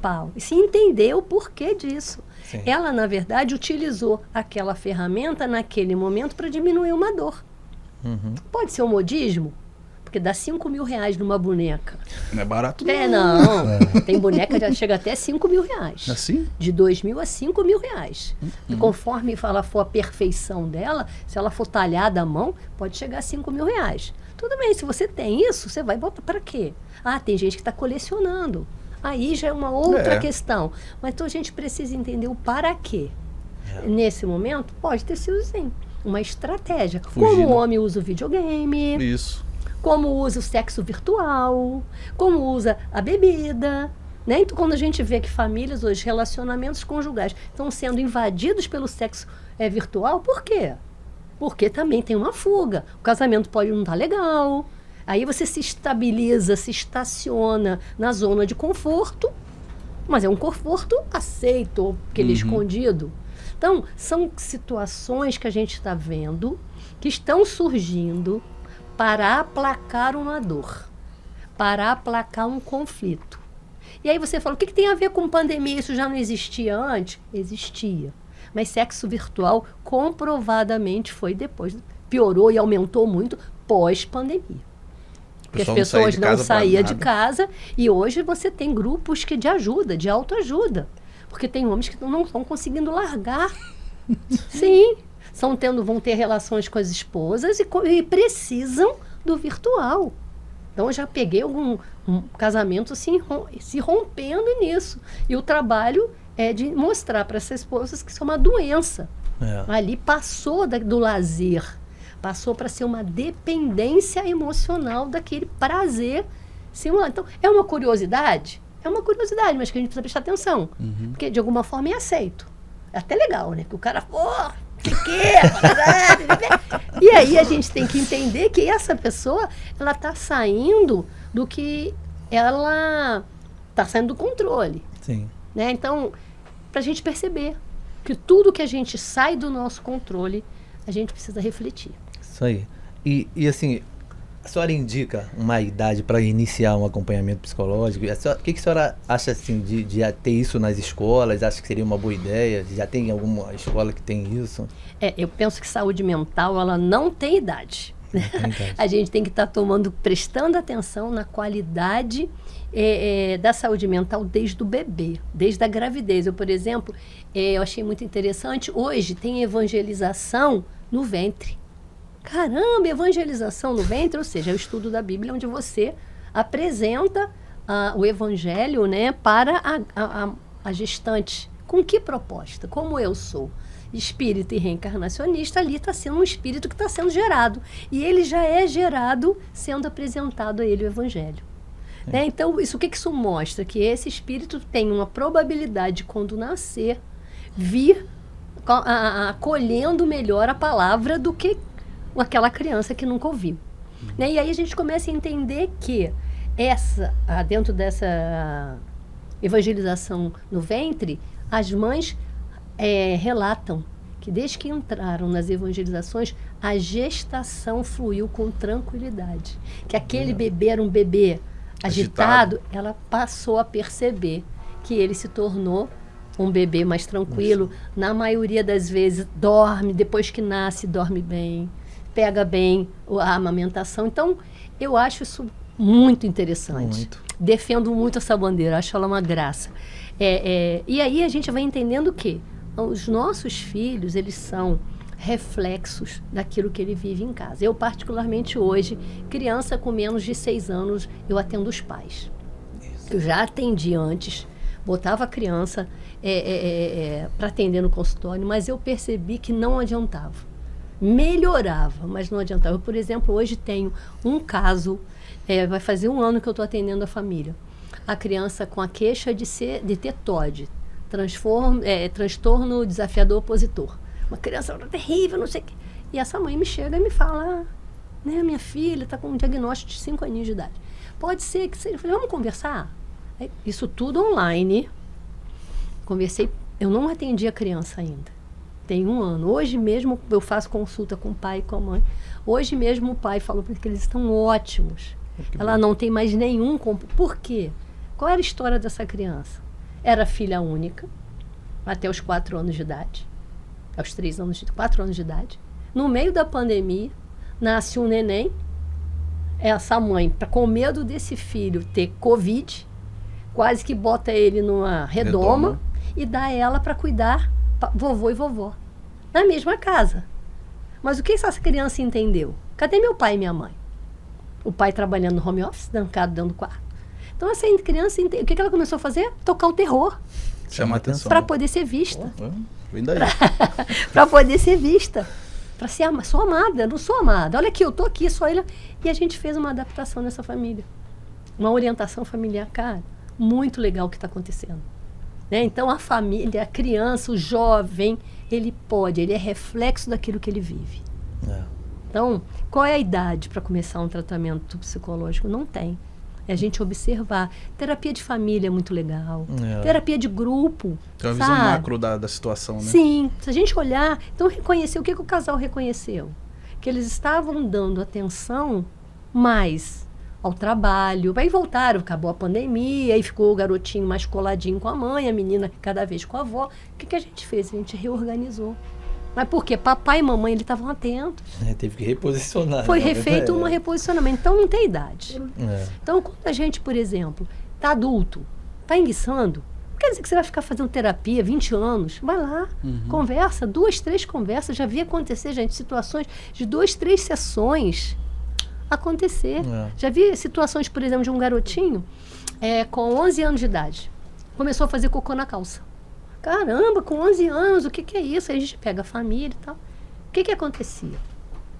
pau. E se entender o porquê disso. Sim. Ela, na verdade, utilizou aquela ferramenta naquele momento para diminuir uma dor. Pode ser um modismo? Porque dá 5 mil reais numa boneca. Não é barato, não. Não. Tem boneca que já chega até 5 mil reais. Assim? De 2 mil a 5 mil reais. E conforme ela for a perfeição dela, se ela for talhada à mão, pode chegar a 5 mil reais. Tudo bem, se você tem isso, você vai botar para quê? Ah, tem gente que está colecionando. Aí já é uma outra questão. Mas então a gente precisa entender o para quê. Nesse momento, pode ter sido sim uma estratégia. Como o homem usa o videogame. Isso. Como usa o sexo virtual, como usa a bebida, né? Então, quando a gente vê que famílias hoje, relacionamentos conjugais, estão sendo invadidos pelo sexo virtual, por quê? Porque também tem uma fuga. O casamento pode não estar legal. Aí você se estabiliza, se estaciona na zona de conforto, mas é um conforto aceito, aquele escondido. Então, são situações que a gente está vendo, que estão surgindo para aplacar uma dor, para aplacar um conflito. E aí você fala, o que tem a ver com pandemia? Isso já não existia antes? Existia. Mas sexo virtual comprovadamente foi depois piorou e aumentou muito pós-pandemia. Porque as pessoas não saíam de casa e hoje você tem grupos de ajuda, de autoajuda. Porque tem homens que não estão conseguindo largar. Sim, vão ter relações com as esposas e precisam do virtual. Então eu já peguei um casamento assim, se rompendo nisso. E o trabalho é de mostrar para essas esposas que isso é uma doença. Ali passou do lazer. Passou para ser uma dependência emocional daquele prazer simulado. Então, é uma curiosidade? É uma curiosidade, mas que a gente precisa prestar atenção. Porque, de alguma forma, é aceito. É até legal, né? Que o cara, e aí a gente tem que entender que essa pessoa, ela está saindo do que ela está saindo do controle. Sim. Né? Então, para a gente perceber que tudo que a gente sai do nosso controle, a gente precisa refletir. Isso aí. E assim, a senhora indica uma idade para iniciar um acompanhamento psicológico? O que a senhora acha assim, de ter isso nas escolas? Acha que seria uma boa ideia? Já tem alguma escola que tem isso? Eu penso que saúde mental, ela não tem idade. A gente tem que estar prestando atenção na qualidade da saúde mental desde o bebê, desde a gravidez. Eu, por exemplo, eu achei muito interessante, hoje tem evangelização no ventre. Caramba, evangelização no ventre, ou seja, é o estudo da Bíblia onde você apresenta o evangelho, né, para a gestante. Com que proposta? Como eu sou espírita e reencarnacionista, ali está sendo um espírito que está sendo gerado. E ele já é gerado sendo apresentado a ele o evangelho. Né? Então, o que isso mostra? Que esse espírito tem uma probabilidade de, quando nascer, vir acolhendo melhor a palavra do que aquela criança que nunca ouviu. Né? E aí a gente começa a entender que dentro dessa evangelização no ventre, as mães relatam que desde que entraram nas evangelizações, a gestação fluiu com tranquilidade. Que aquele bebê era um bebê agitado, ela passou a perceber que ele se tornou um bebê mais tranquilo. Na maioria das vezes, dorme, depois que nasce, dorme bem, pega bem a amamentação. Então, eu acho isso muito interessante. Muito. Defendo muito essa bandeira, acho ela uma graça. E aí a gente vai entendendo que os nossos filhos, eles são reflexos daquilo que ele vive em casa. Eu, particularmente hoje, criança com menos de 6 anos, eu atendo os pais. Isso. Eu já atendi antes, botava a criança para atender no consultório, mas eu percebi que não adiantava. Melhorava, mas não adiantava. Eu, por exemplo, hoje tenho um caso, vai fazer 1 ano que eu estou atendendo a família. A criança com a queixa de ter TOD, transtorno desafiador opositor. Uma criança terrível, não sei o quê. E essa mãe me chega e me fala, né, minha filha está com um diagnóstico de 5 aninhos de idade. Pode ser que seja. Eu falei, vamos conversar? Isso tudo online. Conversei, eu não atendi a criança ainda. Tem 1 ano. Hoje mesmo eu faço consulta com o pai e com a mãe. Hoje mesmo o pai falou que eles estão ótimos. Ela não tem mais nenhum... Por quê? Qual era a história dessa criança? Era filha única, até os 4 anos de idade. Aos 4 anos de idade. No meio da pandemia, nasce um neném. Essa mãe, com medo desse filho ter Covid, quase que bota ele numa redoma e dá ela para cuidar vovô e vovó, na mesma casa. Mas o que essa criança entendeu? Cadê meu pai e minha mãe? O pai trabalhando no home office, trancado dentro do quarto. Então essa criança, o que ela começou a fazer? Tocar o terror. Chama atenção. Para poder ser vista. Vem daí. Para poder ser vista. Para ser sou amada, não sou amada. Olha aqui, eu tô aqui, sou ela. E a gente fez uma adaptação nessa família. Uma orientação familiar, cara, muito legal o que está acontecendo. Né? Então a família, a criança, o jovem, ele é reflexo daquilo que ele vive. Então, qual é a idade para começar um tratamento psicológico? Não tem. É a gente observar. Terapia de família é muito legal. Terapia de grupo. Tem uma visão macro da situação, né? Sim. Se a gente olhar, então reconhecer o que o casal reconheceu. Que eles estavam dando atenção mais ao trabalho. Aí voltaram, acabou a pandemia, aí ficou o garotinho mais coladinho com a mãe, a menina cada vez com a avó. O que a gente fez? A gente reorganizou. Mas por quê? Papai e mamãe, eles estavam atentos. Teve que reposicionar. Foi né? refeito um reposicionamento. Então, não tem idade. É. Então, quando a gente, por exemplo, está adulto, está enguiçando, não quer dizer que você vai ficar fazendo terapia 20 anos. Vai lá, conversa, 2, 3 conversas. Já vi acontecer, gente, situações de 2, 3 sessões acontecer. Já vi situações, por exemplo, de um garotinho com 11 anos de idade. Começou a fazer cocô na calça. Caramba, com 11 anos, o que é isso? Aí a gente pega a família e tal. O que acontecia?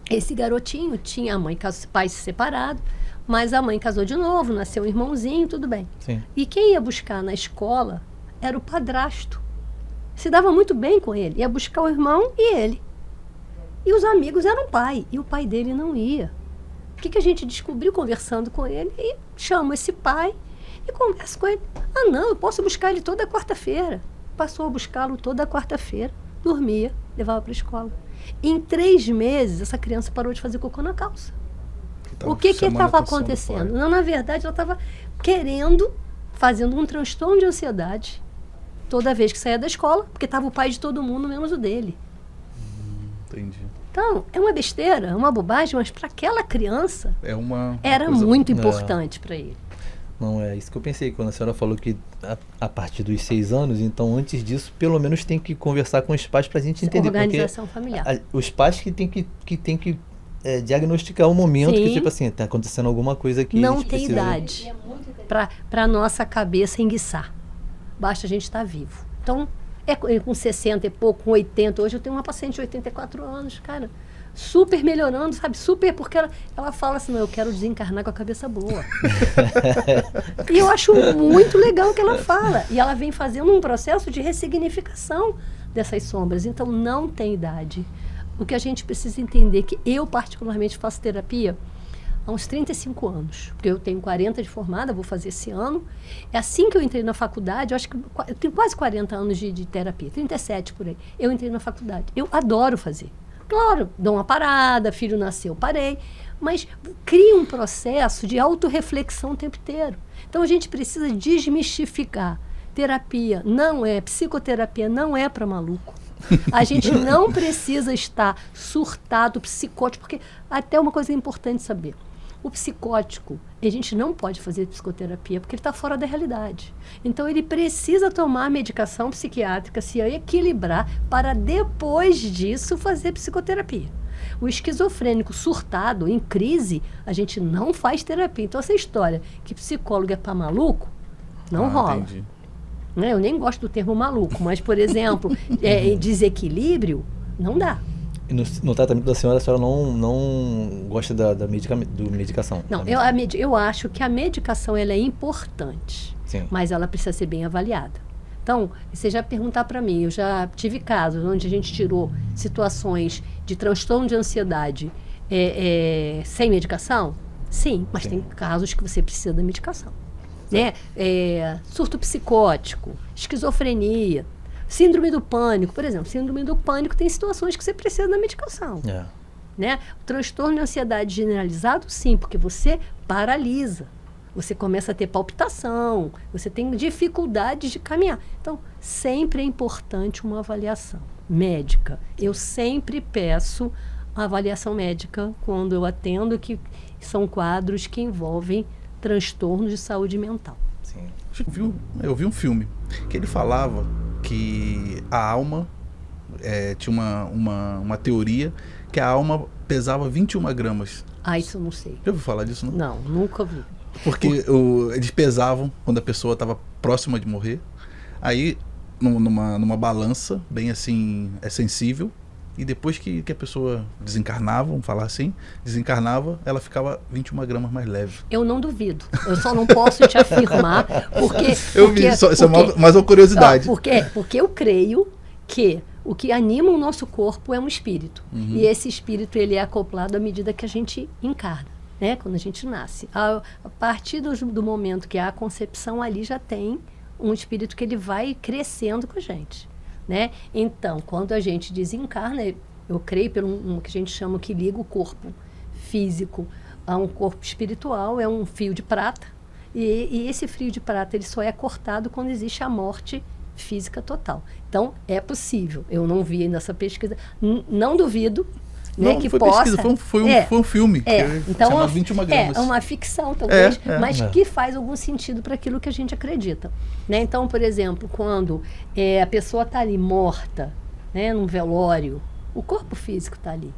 Esse garotinho tinha a mãe, pai se separado, mas a mãe casou de novo, nasceu um irmãozinho, tudo bem. Sim. E quem ia buscar na escola era o padrasto. Se dava muito bem com ele. Ia buscar o irmão e ele. E os amigos eram o pai. E o pai dele não ia. O que a gente descobriu conversando com ele? E chama esse pai e conversa com ele. Ah, não, eu posso buscar ele toda quarta-feira. Passou a buscá-lo toda quarta-feira. Dormia, levava para a escola. Em 3 meses, essa criança parou de fazer cocô na calça. O que estava acontecendo? Não, na verdade, ela estava fazendo um transtorno de ansiedade toda vez que saía da escola, porque estava o pai de todo mundo, menos o dele. Entendi. Então, é uma besteira, é uma bobagem, mas para aquela criança era coisa muito importante para ele. Não, é isso que eu pensei quando a senhora falou que a partir dos 6 anos, então antes disso, pelo menos tem que conversar com os pais para a gente entender. Organização familiar. Os pais que tem que diagnosticar o momento que, tipo assim, está acontecendo alguma coisa que não tem idade para a nossa cabeça enguiçar. Basta a gente estar vivo. Então, com 60 e pouco, com 80, hoje eu tenho uma paciente de 84 anos, cara, super melhorando, sabe? Super, porque ela fala assim, não, eu quero desencarnar com a cabeça boa. E eu acho muito legal o que ela fala. E ela vem fazendo um processo de ressignificação dessas sombras. Então, não tem idade. O que a gente precisa entender, que eu particularmente faço terapia há uns 35 anos, porque eu tenho 40 de formada, vou fazer esse ano. É assim que eu entrei na faculdade, eu acho que eu tenho quase 40 anos de terapia, 37 por aí. Eu entrei na faculdade. Eu adoro fazer. Claro, dou uma parada, filho nasceu, parei, mas cria um processo de autorreflexão o tempo inteiro. Então, a gente precisa desmistificar. Terapia não psicoterapia não é para maluco. A gente não precisa estar surtado, psicótico, porque até uma coisa importante saber. O psicótico, a gente não pode fazer psicoterapia porque ele está fora da realidade. Então, ele precisa tomar medicação psiquiátrica, se equilibrar, para depois disso fazer psicoterapia. O esquizofrênico surtado, em crise, a gente não faz terapia. Então, essa história que psicólogo é para maluco, não rola. Entendi. Né? Eu nem gosto do termo maluco, mas, por exemplo, desequilíbrio, não dá. E no tratamento da senhora, a senhora não gosta do medicação? Não, eu acho que a medicação ela é importante, sim, mas ela precisa ser bem avaliada. Então, você já perguntar para mim, eu já tive casos onde a gente tirou situações de transtorno de ansiedade sem medicação? Sim, mas tem casos que você precisa da medicação. Né? Surto psicótico, esquizofrenia, síndrome do pânico, por exemplo. Síndrome do pânico tem situações que você precisa da medicação. Né? O transtorno de ansiedade generalizado, sim, porque você paralisa. Você começa a ter palpitação, você tem dificuldade de caminhar. Então, sempre é importante uma avaliação médica. Eu sempre peço a avaliação médica quando eu atendo, que são quadros que envolvem transtornos de saúde mental. Sim. Eu vi um filme que ele falava que a alma tinha uma teoria que a alma pesava 21 gramas. Ah, isso eu não sei. Já ouviu falar disso, não? Não, nunca vi. Porque eles pesavam quando a pessoa estava próxima de morrer. Aí, numa balança, bem assim, sensível. E depois que a pessoa desencarnava, vamos falar assim, ela ficava 21 gramas mais leve. Eu não duvido. Eu só não posso te afirmar, porque... Isso é mais uma curiosidade. Porque eu creio que o que anima o nosso corpo é um espírito. Uhum. E esse espírito, ele é acoplado à medida que a gente encarna, né? Quando a gente nasce. A partir do momento que há a concepção, ali já tem um espírito que ele vai crescendo com a gente. Né? Então, quando a gente desencarna, eu creio pelo que a gente chama que liga o corpo físico a um corpo espiritual, é um fio de prata, e esse fio de prata ele só é cortado quando existe a morte física total. Então, é possível. Eu não vi ainda essa pesquisa. Não duvido, né, Não, que foi possa... pesquisa, foi um filme, que então chama 21 gramas. É uma ficção, talvez, mas É. que faz algum sentido para aquilo que a gente acredita. Né? Então, por exemplo, quando a pessoa está ali morta, né, num velório, o corpo físico está ali.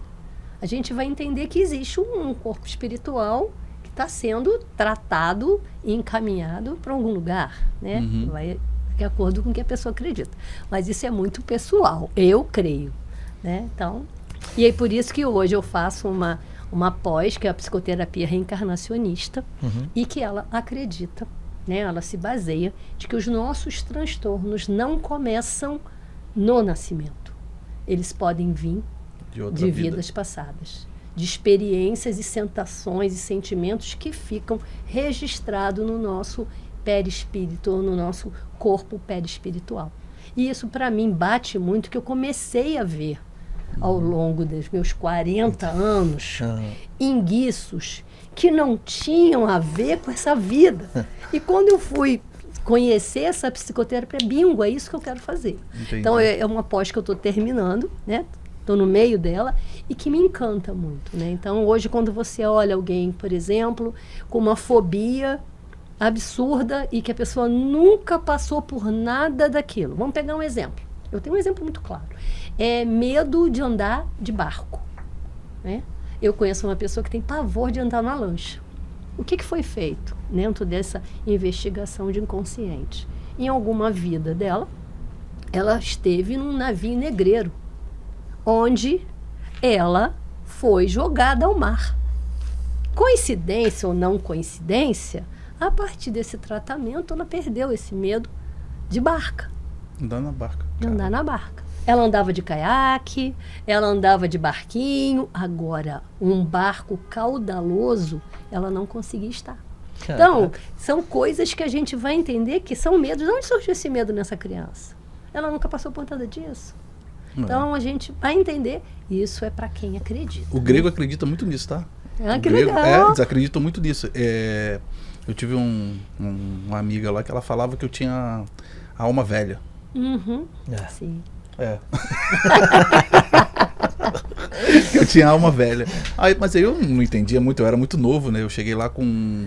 A gente vai entender que existe um corpo espiritual que está sendo tratado e encaminhado para algum lugar, né? Vai de acordo com o que a pessoa acredita. Mas isso é muito pessoal, eu creio, né? Então, e é por isso que hoje eu faço uma pós, que é a psicoterapia reencarnacionista, e que ela acredita, né? Ela se baseia de que os nossos transtornos não começam no nascimento. Eles podem vir de vidas passadas, de experiências e sensações e sentimentos que ficam registrados no nosso perispírito, ou no nosso corpo perispiritual. E isso, para mim, bate muito, que eu comecei a ver, ao longo dos meus 40 anos, enguiços que não tinham a ver com essa vida. E quando eu fui conhecer essa psicoterapia, bingo, é isso que eu quero fazer. Entendi. Então, é uma pós que eu estou terminando, né? Estou no meio dela e que me encanta muito, né? Então, hoje, quando você olha alguém, por exemplo, com uma fobia absurda e que a pessoa nunca passou por nada daquilo. Vamos pegar um exemplo. Eu tenho um exemplo muito claro. É medo de andar de barco, né? Eu conheço uma pessoa que tem pavor de andar na lancha. O que foi feito dentro dessa investigação de inconsciente? Em alguma vida dela, ela esteve num navio negreiro, onde ela foi jogada ao mar. Coincidência ou não coincidência, a partir desse tratamento, ela perdeu esse medo de barca. Andar na barca. De andar na barca. Ela andava de caiaque, ela andava de barquinho. Agora, um barco caudaloso, ela não conseguia estar. Então, são coisas que a gente vai entender que são medos. De onde surgiu esse medo nessa criança? Ela nunca passou por nada disso. Então, a gente vai entender. Isso é para quem acredita. O grego acredita muito nisso, tá? Ah, que legal. Eles acreditam muito nisso. Eu tive uma amiga lá que ela falava que eu tinha a alma velha. Sim. Eu tinha alma velha. Mas aí eu não entendia muito, eu era muito novo, né? Eu cheguei lá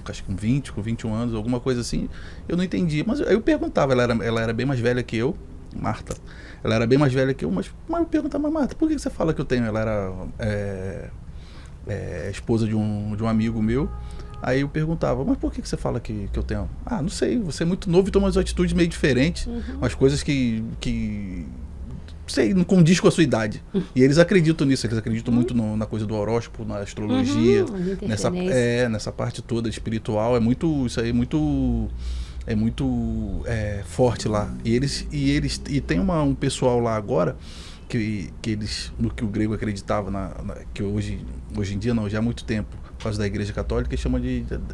acho que com 20, com 21 anos, alguma coisa assim. Eu não entendia. Mas aí eu perguntava, ela era bem mais velha que eu, Marta. Ela era bem mais velha que eu, mas eu perguntava, mas Marta, por que você fala que eu tenho? Ela era esposa de um amigo meu. Aí eu perguntava, mas por que você fala que eu tenho? Ah, não sei, você é muito novo e toma umas atitudes meio diferentes, umas coisas que sei, não condiz com a sua idade. E eles acreditam nisso, eles acreditam muito na coisa do horóscopo, na astrologia, nessa parte toda espiritual. Isso aí é muito forte lá. E tem um pessoal lá agora que eles, no que o grego acreditava, que hoje em dia não, já há muito tempo, por causa da Igreja Católica,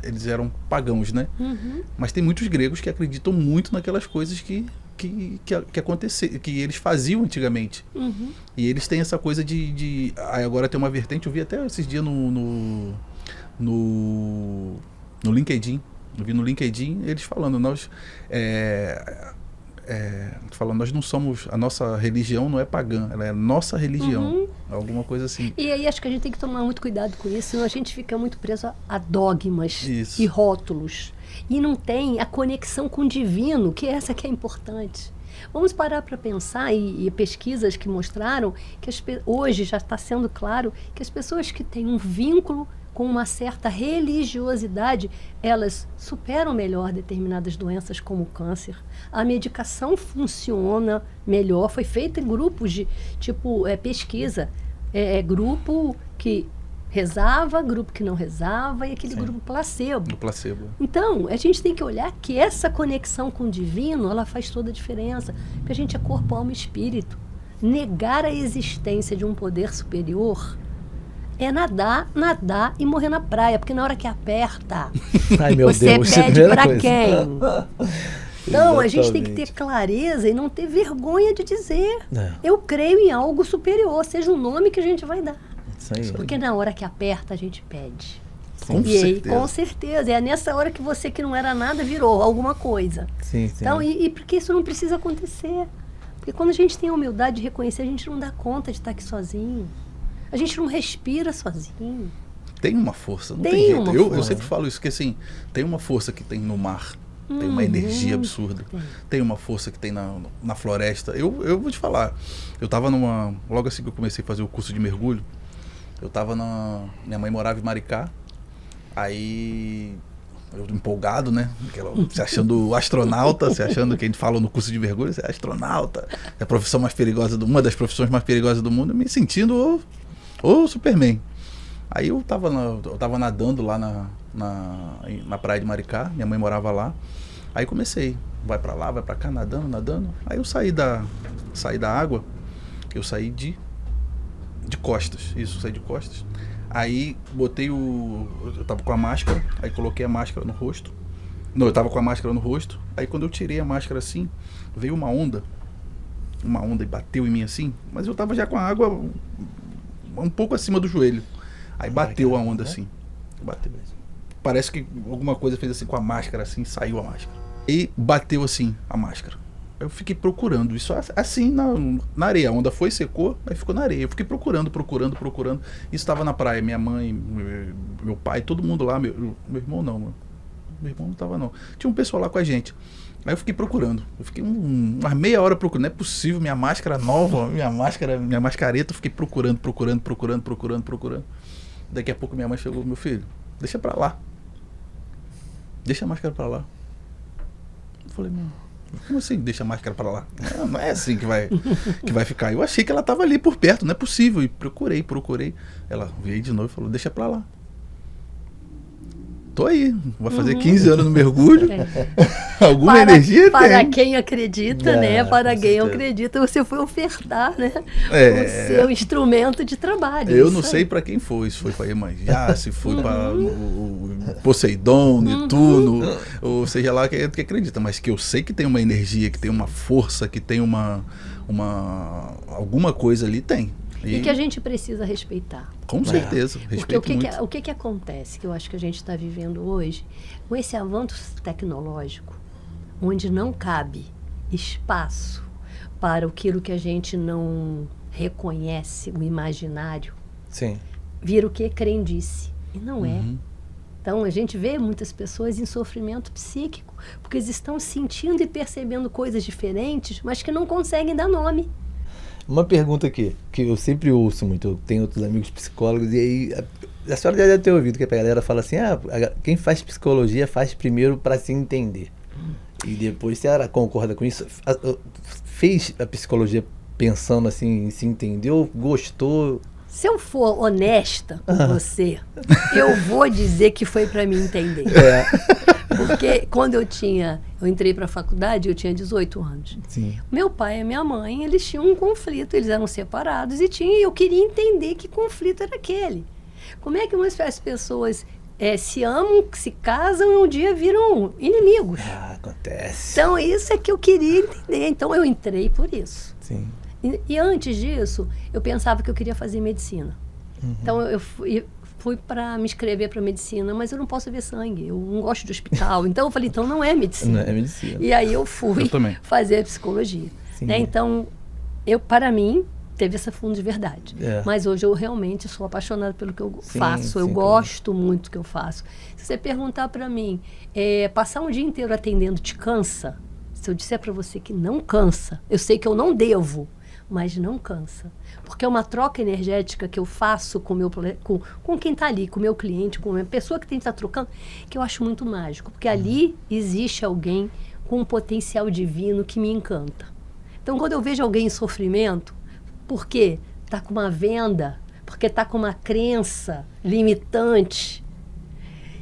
eles eram pagãos, né? Mas tem muitos gregos que acreditam muito naquelas coisas que aconteciam, que eles faziam antigamente. E eles têm essa coisa aí agora tem uma vertente, eu vi até esses dias no LinkedIn. Eu vi no LinkedIn eles falando, nós não somos, a nossa religião não é pagã, ela é nossa religião, alguma coisa assim. E aí acho que a gente tem que tomar muito cuidado com isso, senão a gente fica muito preso a dogmas Isso. e rótulos. E não tem a conexão com o divino, que essa que é importante. Vamos parar para pensar, e pesquisas que mostraram que hoje já está sendo claro que as pessoas que têm um vínculo com uma certa religiosidade, elas superam melhor determinadas doenças como o câncer. A medicação funciona melhor, foi feita em grupos de, pesquisa. Grupo que rezava, grupo que não rezava e aquele grupo placebo. Do placebo. Então, a gente tem que olhar que essa conexão com o divino, ela faz toda a diferença. Porque a gente é corpo, alma e espírito. Negar a existência de um poder superior é nadar e morrer na praia, porque na hora que aperta, Ai, meu você Deus, pede primeira pra coisa. quem? Então, a gente tem que Exatamente. ter clareza e não ter vergonha de dizer. É. Eu creio em algo superior, seja o nome que a gente vai dar. Isso aí. Porque na hora que aperta, a gente pede. Com E aí, certeza. com certeza. É nessa hora que você que não era nada virou alguma coisa. Sim. Então, e porque isso não precisa acontecer. Porque quando a gente tem a humildade de reconhecer, a gente não dá conta de estar aqui sozinho. A gente não respira sozinho. Tem uma força, não Tem tem jeito. uma Eu força. sempre falo isso, que assim, tem uma força que tem no mar, tem uma energia absurda, tem uma força que tem na floresta. Eu vou te falar, eu tava logo assim que eu comecei a fazer o curso de mergulho, eu tava minha mãe morava em Maricá, aí eu empolgado, né? Se achando astronauta, se achando que a gente fala no curso de mergulho, você é astronauta, é a profissão mais perigosa, uma das profissões mais perigosas do mundo, me sentindo o Superman. Aí eu tava nadando lá na praia de Maricá, minha mãe morava lá. Aí comecei, vai pra lá, vai pra cá, nadando. Aí eu saí da água, eu saí de costas, saí de costas. Aí eu tava com a máscara, aí coloquei a máscara no rosto. Não, eu tava com a máscara no rosto. Aí quando eu tirei a máscara assim, veio uma onda e bateu em mim assim, mas eu tava já com a água um pouco acima do joelho. Aí bateu a onda assim. Bateu. Parece que alguma coisa fez assim com a máscara, assim, saiu a máscara. E bateu assim a máscara. Eu fiquei procurando isso assim na areia. A onda foi, secou, aí ficou na areia. Eu fiquei procurando. Isso estava na praia. Minha mãe, meu pai, todo mundo lá. Meu irmão não, meu irmão não estava não. Tinha um pessoal lá com a gente. Aí eu fiquei procurando. Eu fiquei umas meia hora procurando. Não é possível, minha máscara nova, minha mascareta. Eu fiquei procurando. Daqui a pouco minha mãe chegou, meu filho, deixa pra lá. Deixa a máscara pra lá. Eu falei, como assim deixa a máscara pra lá? Não é assim que vai ficar. Eu achei que ela tava ali por perto, não é possível. E procurei. Ela veio de novo e falou, deixa pra lá. Tô aí, vai fazer 15 anos no mergulho. Alguma energia para tem. quem acredita, né? Para com quem certeza. acredita, você foi ofertar, né? O seu instrumento de trabalho. Eu não sei para quem foi, se foi para Iemanjá, se foi para o Poseidon, Netuno, ou seja lá que acredita, mas que eu sei que tem uma energia, que tem uma força, que tem alguma coisa ali, tem. E que a gente precisa respeitar. Com certeza, respeito porque muito. o que acontece, que eu acho que a gente está vivendo hoje, com esse avanço tecnológico, onde não cabe espaço para aquilo que a gente não reconhece, o imaginário, Sim. vira o que? Crendice. E não é. Então, a gente vê muitas pessoas em sofrimento psíquico, porque eles estão sentindo e percebendo coisas diferentes, mas que não conseguem dar nome. Uma pergunta aqui, que eu sempre ouço muito, eu tenho outros amigos psicólogos, e aí a senhora já deve ter ouvido que a galera fala assim, quem faz psicologia faz primeiro para se entender. E depois, se ela concorda com isso, fez a psicologia pensando assim, em se entender, ou gostou? Se eu for honesta com você, eu vou dizer que foi para me entender. Porque quando eu entrei para a faculdade, eu tinha 18 anos. Sim. Meu pai e minha mãe, eles tinham um conflito, eles eram separados e eu queria entender que conflito era aquele. Como é que as pessoas se amam, se casam e um dia viram inimigos? Acontece. Então, isso é que eu queria entender. Então, eu entrei por isso. Sim. E antes disso, eu pensava que eu queria fazer medicina. Então, eu fui para me inscrever para medicina, mas eu não posso ver sangue, eu não gosto de hospital. Então, eu falei, então não é medicina. Não é medicina. E aí eu fui fazer psicologia. Né? Então, para mim, teve essa fundo de verdade. Mas hoje eu realmente sou apaixonada pelo que eu faço, eu gosto muito do que eu faço. Se você perguntar para mim, passar um dia inteiro atendendo te cansa? Se eu disser para você que não cansa, eu sei que eu não devo, mas não cansa. Porque é uma troca energética que eu faço com quem está ali, com o meu cliente, com a pessoa que tem que estar trocando, que eu acho muito mágico. Porque ali existe alguém com um potencial divino que me encanta. Então, quando eu vejo alguém em sofrimento, por quê? Está com uma venda, porque está com uma crença limitante.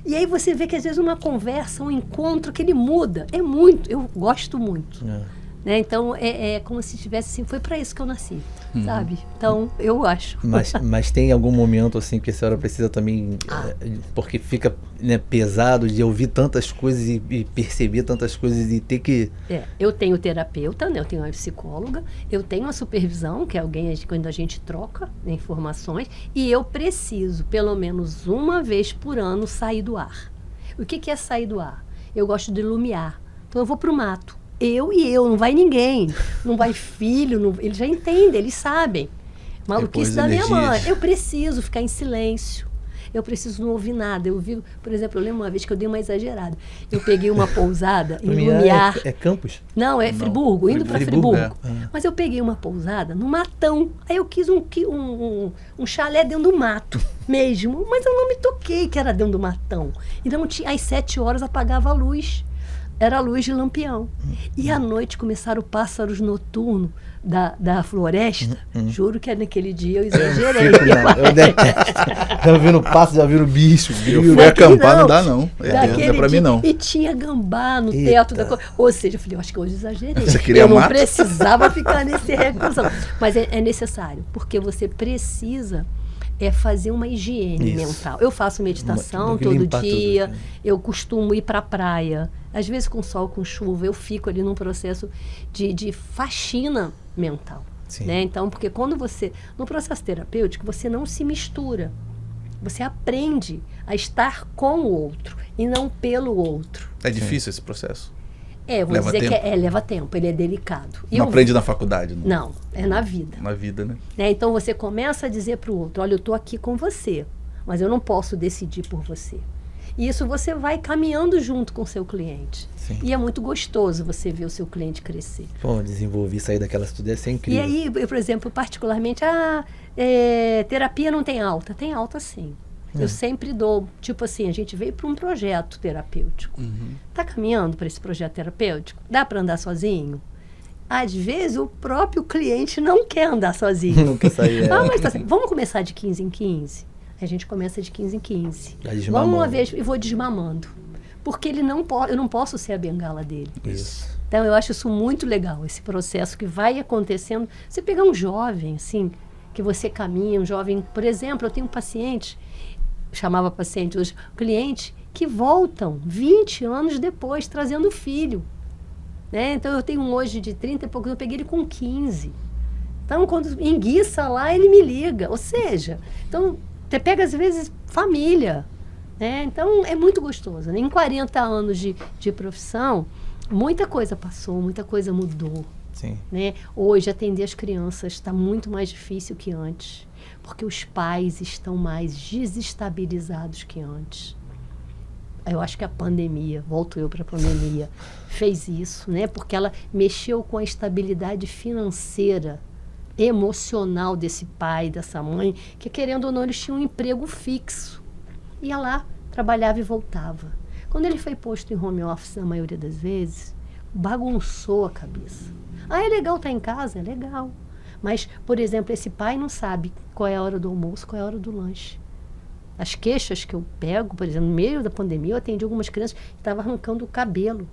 E aí você vê que às vezes uma conversa, um encontro, que ele muda. É muito, eu gosto muito. Né? Então, é como se tivesse assim, foi para isso que eu nasci, sabe? Então, eu acho. Mas tem algum momento assim que a senhora precisa também, porque fica, né, pesado de ouvir tantas coisas e perceber tantas coisas e ter que... Eu tenho terapeuta, né? Eu tenho uma psicóloga, eu tenho uma supervisão, que é alguém quando a gente troca, né, informações, e eu preciso, pelo menos uma vez por ano, sair do ar. O que é sair do ar? Eu gosto de iluminar. Então, eu vou para o mato. Eu, não vai ninguém, não vai filho, eles já entendem, eles sabem. Maluquice da minha mãe. Eu preciso ficar em silêncio, eu preciso não ouvir nada. Eu vi, por exemplo, eu lembro uma vez que eu dei uma exagerada. Eu peguei uma pousada em Lumiar. É Campos? Não, é Friburgo, indo para Friburgo. É. Mas eu peguei uma pousada no matão. Aí eu quis um chalé dentro do mato mesmo, mas eu não me toquei que era dentro do matão. Então, às 7 horas apagava a luz. Era a luz de lampião. E à noite começaram pássaros noturnos da floresta. Juro que naquele dia eu exagerei. Eu detesto. Já ouvindo pássaro, já ouvindo bicho. Eu fui acampar, não dá não. Não é pra mim não. E tinha gambá no teto da coisa. Ou seja, eu falei, eu acho que hoje exagerei. Eu não precisava ficar nesse reclusão. Mas é necessário, porque você precisa... fazer uma higiene mental. Eu faço meditação todo dia, eu costumo ir para a praia. Às vezes com sol, com chuva, eu fico ali num processo de faxina mental. Né? Então, porque quando você... No processo terapêutico, você não se mistura. Você aprende a estar com o outro e não pelo outro. É difícil esse processo? Vou leva dizer tempo? que leva tempo, ele é delicado. Não aprende na faculdade, não? Não, é na vida. Na vida, né? Então você começa a dizer para o outro, olha, eu estou aqui com você, mas eu não posso decidir por você. E isso você vai caminhando junto com o seu cliente. Sim. E é muito gostoso você ver o seu cliente crescer. Pô, desenvolver, sair daquela estudância é incrível. E aí, eu, por exemplo, particularmente, terapia não tem alta. Tem alta sim. Eu sempre dou, tipo assim, a gente veio para um projeto terapêutico. Está caminhando para esse projeto terapêutico? Dá para andar sozinho? Às vezes o próprio cliente não quer andar sozinho. Não quer sair. Mas tá assim, vamos começar de 15 em 15? A gente começa de 15 em 15. Vamos uma vez e vou desmamando. Porque eu não posso ser a bengala dele. Isso. Então eu acho isso muito legal, esse processo que vai acontecendo. Você pegar um jovem, assim, que você caminha, um jovem, por exemplo, eu tenho um paciente, chamava paciente hoje, cliente, que voltam 20 anos depois, trazendo filho. Né? Então, eu tenho um hoje de 30 e poucos, eu peguei ele com 15. Então, quando enguiça lá, ele me liga. Ou seja, então, você pega, às vezes, família. Né? Então, é muito gostoso. Né? Em 40 anos de profissão, muita coisa passou, muita coisa mudou. Sim. Né? Hoje, atender as crianças está muito mais difícil que antes. Porque os pais estão mais desestabilizados que antes. Eu acho que a pandemia, volto eu para a pandemia, fez isso, né? Porque ela mexeu com a estabilidade financeira, emocional desse pai, dessa mãe, que querendo ou não, eles tinham um emprego fixo. Ia lá, trabalhava e voltava. Quando ele foi posto em home office, na maioria das vezes, bagunçou a cabeça. É legal estar em casa? É legal. Mas, por exemplo, esse pai não sabe qual é a hora do almoço, qual é a hora do lanche. As queixas que eu pego, por exemplo, no meio da pandemia, eu atendi algumas crianças que estavam arrancando o cabelo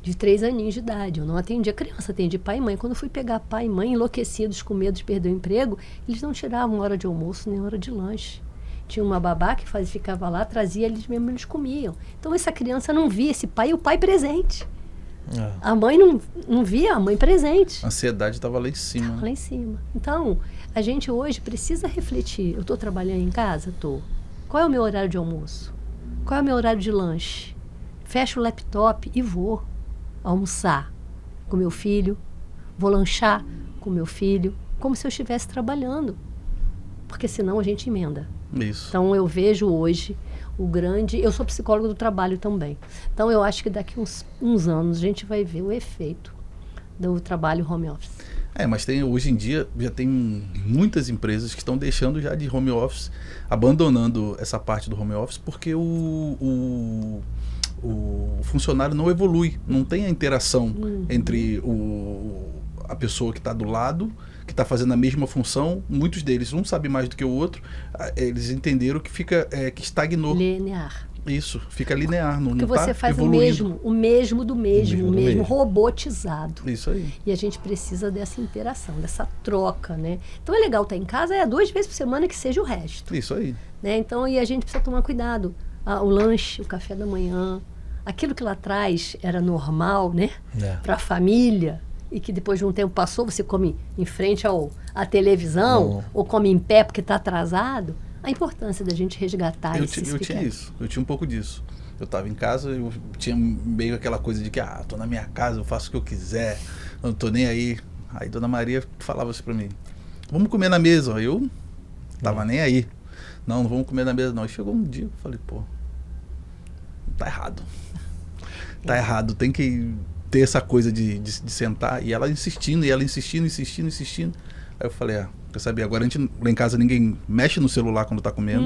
de 3 aninhos de idade. Eu não atendia criança, atendi pai e mãe. Quando eu fui pegar pai e mãe enlouquecidos com medo de perder o emprego, eles não tiravam hora de almoço nem hora de lanche. Tinha uma babá que ficava lá, trazia, eles mesmos eles comiam. Então, essa criança não via esse pai e o pai presente. A mãe não via a mãe presente. A ansiedade estava lá em cima. Estava lá em cima. Então, a gente hoje precisa refletir. Eu estou trabalhando em casa? Estou. Qual é o meu horário de almoço? Qual é o meu horário de lanche? Fecho o laptop e vou almoçar com meu filho. Vou lanchar com meu filho. Como se eu estivesse trabalhando. Porque senão a gente emenda. Isso. Então, eu vejo hoje o grande... Eu sou psicóloga do trabalho também. Então, eu acho que daqui uns anos a gente vai ver o efeito do trabalho home office. Mas hoje em dia já tem muitas empresas que estão deixando já de home office, abandonando essa parte do home office, porque o funcionário não evolui, não tem a interação entre a pessoa que está do lado, que está fazendo a mesma função. Muitos deles, um sabe mais do que o outro, eles entenderam que que estagnou. Linear. Isso, fica linear, não Porque tá você faz evoluindo. o mesmo do mesmo, mesmo. robotizado. Isso aí. E a gente precisa dessa interação, dessa troca, né? Então é legal estar em casa 2 vezes por semana que seja o resto. Isso aí. Né? Então, e a gente precisa tomar cuidado. O lanche, o café da manhã, aquilo que lá atrás era normal, né? Para a família, e que depois de um tempo passou, você come em frente à televisão, ou come em pé porque está atrasado. A importância da gente resgatar Eu tinha isso, eu tinha um pouco disso. Eu estava em casa, eu tinha meio aquela coisa de que, tô na minha casa, eu faço o que eu quiser, eu não tô nem aí. Aí Dona Maria falava assim para mim, vamos comer na mesa. Eu tava nem aí. Não vamos comer na mesa não. E chegou um dia, eu falei, pô, tá errado. Tá errado, tem que ter essa coisa de sentar. E ela insistindo. Aí eu falei, quer saber, agora a gente, lá em casa ninguém mexe no celular quando tá comendo.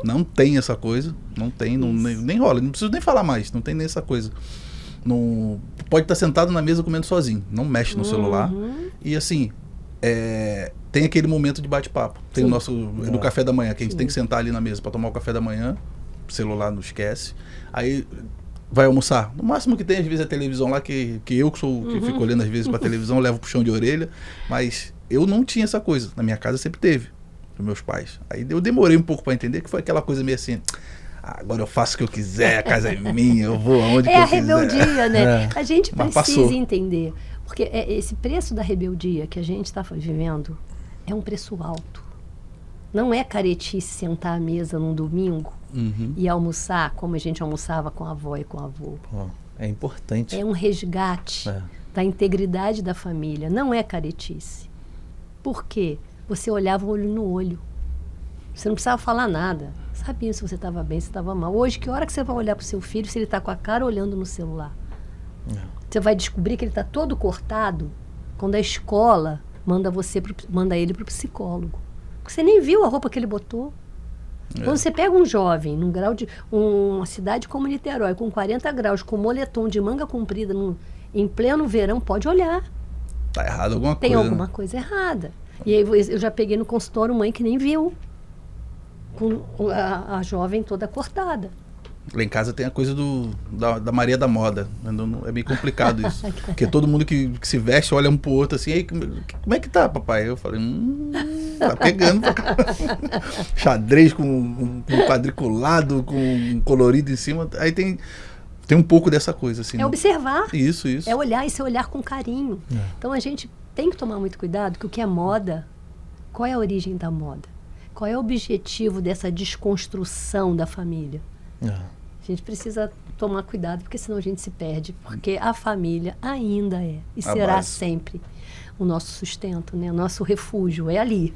Não tem essa coisa, não tem, nem rola, não preciso nem falar mais, não tem nem essa coisa. Não, pode estar sentado na mesa comendo sozinho, não mexe no celular. E assim, tem aquele momento de bate-papo. Tem o nosso, no café da manhã, que a gente tem que sentar ali na mesa para tomar o café da manhã, o celular não esquece. Aí vai almoçar. No máximo que tem, às vezes, a televisão lá, que eu que sou que fico olhando às vezes pra televisão, levo puxão de orelha, mas eu não tinha essa coisa. Na minha casa sempre teve, dos meus pais. Aí eu demorei um pouco para entender, que foi aquela coisa meio assim, agora eu faço o que eu quiser, a casa é minha, eu vou aonde que eu quiser. É a rebeldia, né? A gente Mas precisa passou. entender. Porque esse preço da rebeldia que a gente está vivendo é um preço alto. Não é caretice sentar à mesa num domingo e almoçar como a gente almoçava com a avó e com o avô. É importante. É um resgate da integridade da família. Não é caretice. Por quê? Você olhava olho no olho. Você não precisava falar nada. Sabia se você estava bem, se estava mal. Hoje, que hora que você vai olhar para o seu filho se ele está com a cara olhando no celular? Você vai descobrir que ele está todo cortado quando a escola manda ele para o psicólogo. Porque você nem viu a roupa que ele botou. Quando você pega um jovem num grau de uma cidade como Niterói, com 40 graus, com moletom de manga comprida, em pleno verão, pode olhar. Tá errado alguma Tem coisa. alguma coisa errada. E aí eu já peguei no consultório mãe que nem viu. Com a jovem toda cortada. Lá em casa tem a coisa da Maria da Moda. É meio complicado isso. Porque todo mundo que se veste olha um pro outro assim, aí, como é que tá, papai? Eu falei, tá pegando pra cá. Xadrez com quadriculado, com colorido em cima. Aí tem um pouco dessa coisa, assim. É observar. Isso. É olhar e se olhar com carinho. Então a gente tem que tomar muito cuidado, que o que é moda, qual é a origem da moda? Qual é o objetivo dessa desconstrução da família? A gente precisa tomar cuidado, porque senão a gente se perde. Porque a família ainda é e será base. sempre o nosso sustento, né? O nosso refúgio é ali.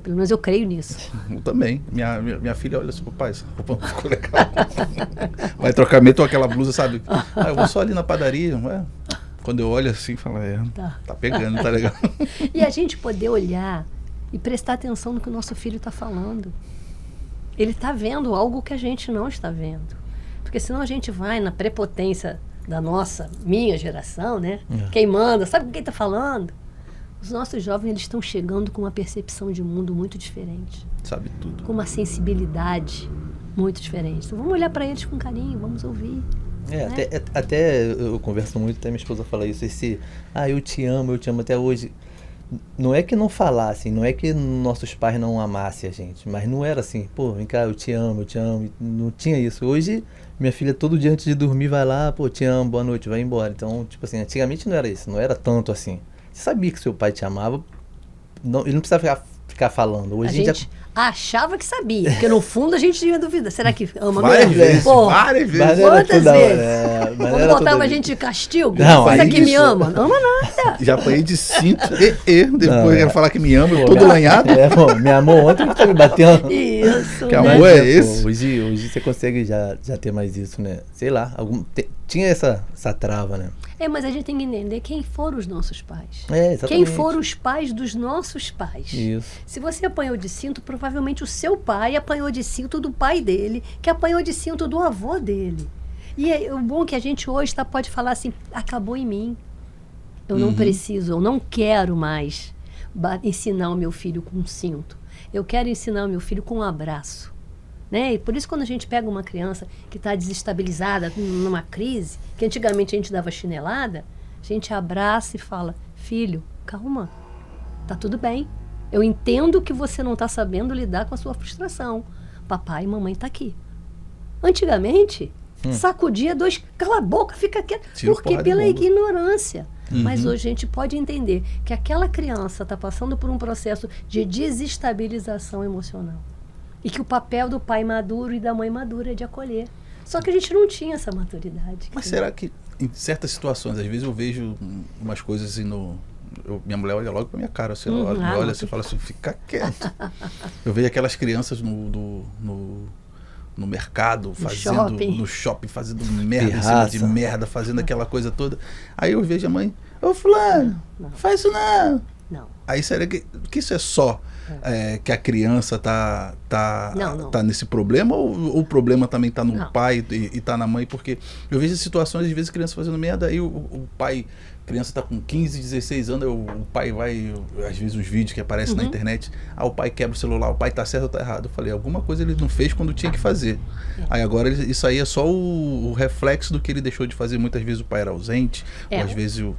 Pelo menos eu creio nisso. Eu também. Minha filha olha assim, papai, essa roupa não ficou legal. Vai trocar meio aquela blusa, sabe? Eu vou só ali na padaria. Quando eu olho assim, falo, tá pegando, tá legal. E a gente poder olhar e prestar atenção no que o nosso filho está falando. Ele está vendo algo que a gente não está vendo. Porque senão a gente vai na prepotência da minha geração, né? Quem manda, sabe com quem está falando? Os nossos jovens, eles estão chegando com uma percepção de mundo muito diferente. Sabe tudo. Com uma sensibilidade muito diferente. Então vamos olhar para eles com carinho, vamos ouvir. Até eu converso muito, até minha esposa fala isso, eu te amo até hoje. Não é que não falassem, não é que nossos pais não amassem a gente, mas não era assim, pô, vem cá, eu te amo, não tinha isso. Hoje, minha filha todo dia antes de dormir vai lá, pô, te amo, boa noite, vai embora. Então, tipo assim, antigamente não era isso, não era tanto assim. Você sabia que seu pai te amava, ele não precisava ficar falando. Hoje a gente achava que sabia, porque no fundo a gente tinha dúvida. Será que ama várias mesmo? vezes, várias vezes. Quantas vezes? Quando botava a gente de castigo, não, será que isso. me ama? Não ama nada. Já apanhei de cinto, depois quero falar que me ama, eu todo lanhado. Me amou ontem que tá me batendo. Isso, Que né? amor é esse? Pô, hoje você consegue já ter mais isso, né? Sei lá, tinha essa trava, né? Mas a gente tem que entender quem foram os nossos pais. Exatamente. Quem foram os pais dos nossos pais. Isso. Se você apanhou de cinto, provavelmente o seu pai apanhou de cinto do pai dele, que apanhou de cinto do avô dele. E o bom é que a gente hoje pode falar assim, acabou em mim. Eu não preciso, eu não quero mais ensinar o meu filho com um cinto. Eu quero ensinar o meu filho com um abraço. Né? E por isso, quando a gente pega uma criança que está desestabilizada, numa crise, que antigamente a gente dava chinelada, a gente abraça e fala, filho, calma, tá tudo bem. Eu entendo que você não está sabendo lidar com a sua frustração. Papai e mamãe tá aqui. Antigamente, sacudia dois, cala a boca, fica quieto. Porque pela ignorância. Mas hoje a gente pode entender que aquela criança está passando por um processo de desestabilização emocional. E que o papel do pai maduro e da mãe madura é de acolher. Só que a gente não tinha essa maturidade. Mas será que em certas situações, às vezes eu vejo umas coisas assim minha mulher olha logo pra minha cara, assim, ela olha assim e fala assim, fica quieto. Eu vejo aquelas crianças no mercado, no shopping, fazendo merda em cima de merda, fazendo aquela coisa toda. Aí eu vejo a mãe, ô fulano, faz isso não. Aí será que isso é só que a criança tá nesse problema ou o problema também tá no pai e tá na mãe? Porque eu vejo situações, às vezes, criança fazendo merda, aí o pai, a criança tá com 15, 16 anos, o pai vai, às vezes os vídeos que aparecem na internet, o pai quebra o celular, o pai tá certo ou tá errado? Eu falei, alguma coisa ele não fez quando tinha que fazer. Aí agora isso aí é só o reflexo do que ele deixou de fazer. Muitas vezes o pai era ausente, ou às vezes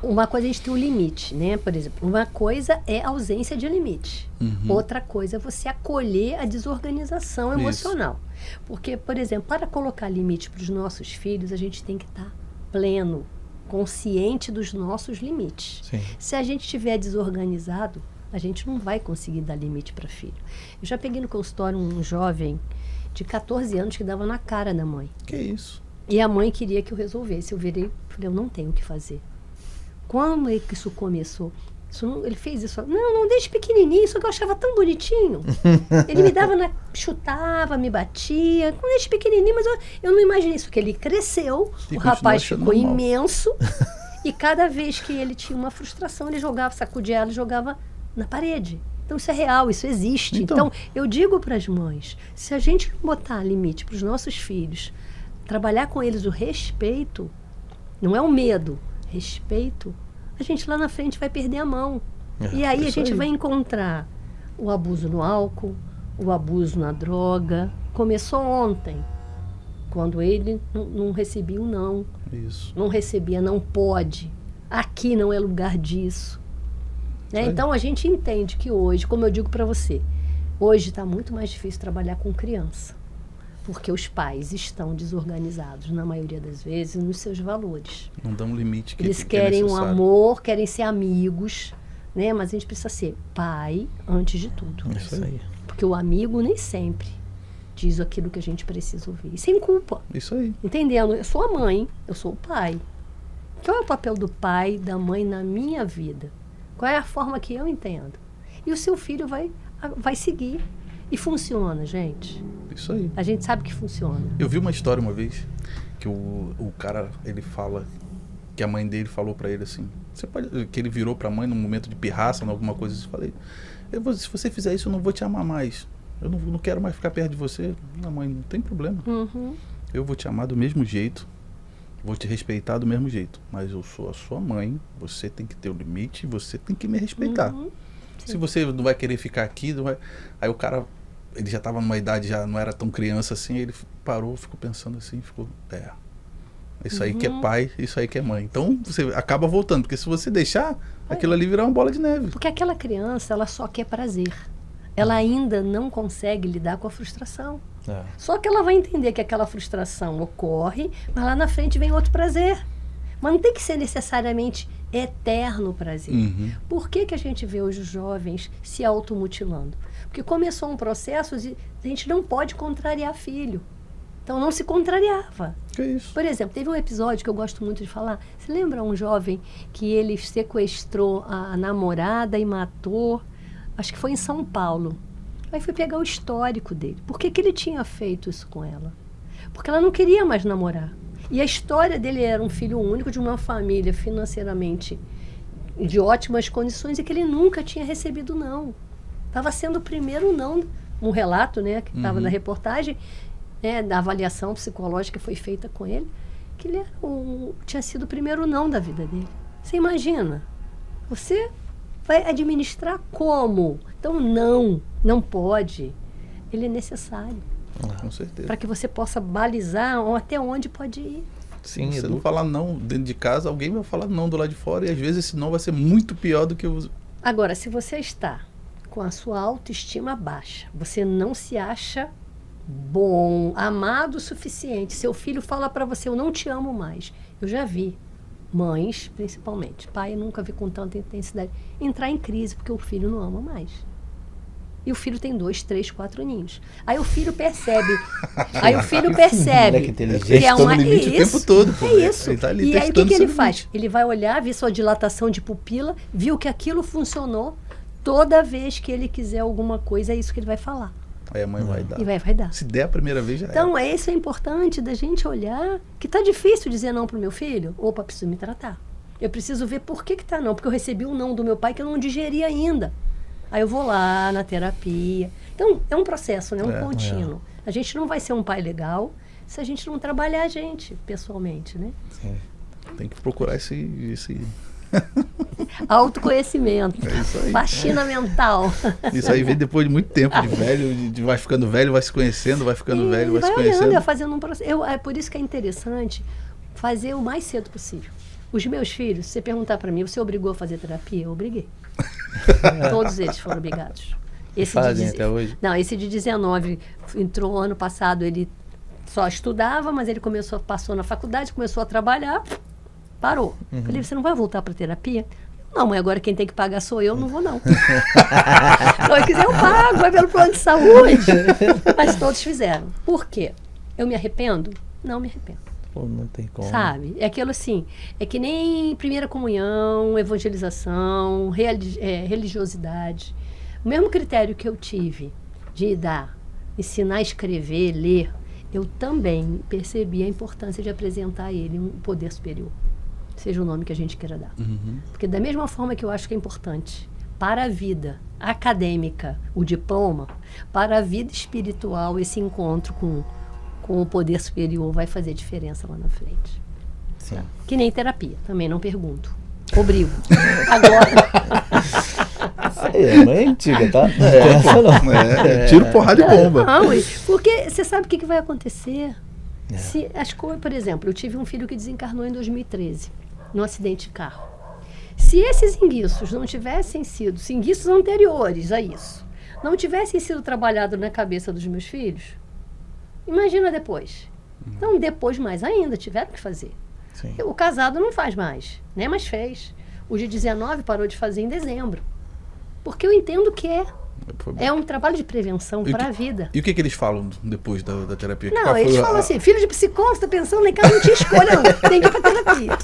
uma coisa a gente tem um limite, né? Por exemplo, uma coisa é a ausência de limite. Outra coisa é você acolher a desorganização emocional. Porque, por exemplo, para colocar limite para os nossos filhos, a gente tem que estar pleno, consciente dos nossos limites. Sim. Se a gente estiver desorganizado, a gente não vai conseguir dar limite para filho. Eu já peguei no consultório um jovem de 14 anos que dava na cara da mãe. Que isso? E a mãe queria que eu resolvesse. Eu virei, falei, eu não tenho o que fazer. Como é que isso começou? Ele fez isso. Não, desde pequenininho, isso que eu achava tão bonitinho. Ele me dava, chutava, me batia, desde pequenininho, mas eu não imaginei isso, que ele cresceu, o rapaz ficou imenso, e cada vez que ele tinha uma frustração, ele jogava, sacudia ela e jogava na parede. Então isso é real, isso existe. Então eu digo para as mães, se a gente não botar limite para os nossos filhos, trabalhar com eles o respeito, não é o medo, respeito, a gente lá na frente vai perder a mão. E aí a gente vai encontrar o abuso no álcool, o abuso na droga. Começou ontem, quando ele não recebia um não. Isso. Não recebia, não pode. Aqui não é lugar disso. Né? Então a gente entende que hoje, como eu digo para você, hoje está muito mais difícil trabalhar com criança. Porque os pais estão desorganizados, na maioria das vezes, nos seus valores. Não dão um limite que eles querem um amor, querem ser amigos, né? Mas a gente precisa ser pai antes de tudo. Isso aí. Porque o amigo nem sempre diz aquilo que a gente precisa ouvir. E sem culpa. Isso aí. Entendendo? Eu sou a mãe, eu sou o pai. Qual é o papel do pai, da mãe na minha vida? Qual é a forma que eu entendo? E o seu filho vai seguir. E funciona, gente. Isso aí. A gente sabe que funciona. Eu vi uma história uma vez que o cara, ele fala que a mãe dele falou pra ele assim, que ele virou pra mãe num momento de pirraça, alguma coisa assim, falei, se você fizer isso eu não vou te amar mais. Eu não quero mais ficar perto de você. Não, mãe, não tem problema. Eu vou te amar do mesmo jeito, vou te respeitar do mesmo jeito, mas eu sou a sua mãe, você tem que ter o limite, você tem que me respeitar. Se você não vai querer ficar aqui, não vai... Aí o cara, ele já estava numa idade, já não era tão criança assim, ele parou, ficou pensando assim, isso aí que é pai, isso aí que é mãe. Então você acaba voltando, porque se você deixar, aquilo ali virar uma bola de neve. Porque aquela criança, ela só quer prazer. Ela ainda não consegue lidar com a frustração. Só que ela vai entender que aquela frustração ocorre, mas lá na frente vem outro prazer. Mas não tem que ser necessariamente eterno prazer. Por que a gente vê hoje os jovens se automutilando? Porque começou um processo de a gente não pode contrariar filho. Então não se contrariava. Que isso? Por exemplo, teve um episódio que eu gosto muito de falar. Você lembra um jovem que ele sequestrou a namorada e matou? Acho que foi em São Paulo. Aí fui pegar o histórico dele. Por que ele tinha feito isso com ela? Porque ela não queria mais namorar. E a história dele era um filho único de uma família financeiramente de ótimas condições e que ele nunca tinha recebido não. Estava sendo o primeiro não, um relato, né, que estava na reportagem, né, da avaliação psicológica que foi feita com ele, que ele tinha sido o primeiro não da vida dele. Você imagina? Você vai administrar como? Então não pode. Ele é necessário. Com certeza. Para que você possa balizar até onde pode ir. Sim, Se você não falar não dentro de casa, alguém vai falar não do lado de fora, e às vezes esse não vai ser muito pior do que o... Agora, se você está com a sua autoestima baixa, você não se acha bom, amado o suficiente, seu filho fala para você, eu não te amo mais. Eu já vi mães, principalmente, pai eu nunca vi com tanta intensidade, entrar em crise porque o filho não ama mais. E o filho tem 2, 3, 4 aninhos. Aí o filho percebe. Moleque inteligente. Que é Tá no uma limite o tempo todo, pô. É isso. Ele tá ali E aí o testando que ele seu faz? limite. Ele vai olhar, ver sua dilatação de pupila, viu que aquilo funcionou. Toda vez que ele quiser alguma coisa, é isso que ele vai falar. Aí a mãe vai dar. E vai dar. Se der a primeira vez, já Então, isso é importante da gente olhar que tá difícil dizer não pro meu filho. Opa, preciso me tratar. Eu preciso ver por que tá não. Porque eu recebi um não do meu pai que eu não digeri ainda. Aí eu vou lá na terapia. Então, é um processo, né? Um contínuo. A gente não vai ser um pai legal se a gente não trabalhar a gente pessoalmente, né? Sim. tem que procurar esse autoconhecimento. É isso aí. Faxina mental. Isso aí vem depois de muito tempo de velho, vai ficando velho, vai se conhecendo, vai ficando velho, vai se conhecendo. Olhando, fazendo um processo. É por isso que é interessante fazer o mais cedo possível. Os meus filhos, se você perguntar para mim, você obrigou a fazer terapia? Eu obriguei. Todos eles foram obrigados. Fazem até hoje? Não, esse de 19 entrou ano passado, ele só estudava, mas ele passou na faculdade, começou a trabalhar, parou. Falei, você não vai voltar para terapia? Não, mãe, agora quem tem que pagar sou eu, não vou não. Se quiser eu pago, vai pelo plano de saúde. Mas todos fizeram. Por quê? Eu me arrependo? Não me arrependo. Pô, não tem como. Sabe? É aquilo assim, é que nem primeira comunhão, evangelização, religiosidade. O mesmo critério que eu tive de ensinar a escrever, ler, eu também percebi a importância de apresentar a ele um poder superior. Seja o nome que a gente queira dar. Uhum. Porque da mesma forma que eu acho que é importante para a vida acadêmica, o diploma, para a vida espiritual, esse encontro com o poder superior vai fazer diferença lá na frente. Sim. Que nem terapia, também não pergunto. Obrigo. Agora... Isso aí é mãe antiga, tá? Não tem essa não. Tiro, porrada e bomba. Não, porque você sabe o que vai acontecer. Se as coisas, por exemplo, eu tive um filho que desencarnou em 2013, num acidente de carro. Se esses enguiços não tivessem sido, se enguiços anteriores a isso, não tivessem sido trabalhados na cabeça dos meus filhos, imagina depois. Então, depois mais ainda, tiveram que fazer. Sim. O casado não faz mais, né? Mas fez. O de 19 parou de fazer em dezembro. Porque eu entendo que é um trabalho de prevenção para a vida. E o que eles falam depois da terapia? Não, eles falam assim, filho de psicólogo, você tá pensando em casa, não tinha escolha, não. Tem que ir pra terapia.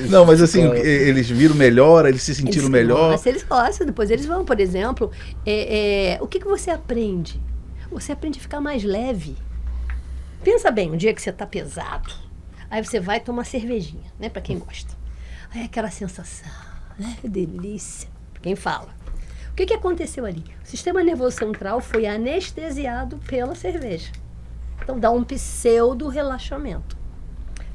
Não, mas assim, eles viram melhor, eles se sentiram melhor. Eles gostam, depois eles vão, por exemplo, o que você aprende? Você aprende a ficar mais leve. Pensa bem, um dia que você tá pesado, aí você vai tomar cervejinha, né, para quem gosta. Aí aquela sensação, né, delícia, pra quem fala. O que aconteceu ali? O sistema nervoso central foi anestesiado pela cerveja. Então dá um pseudo relaxamento.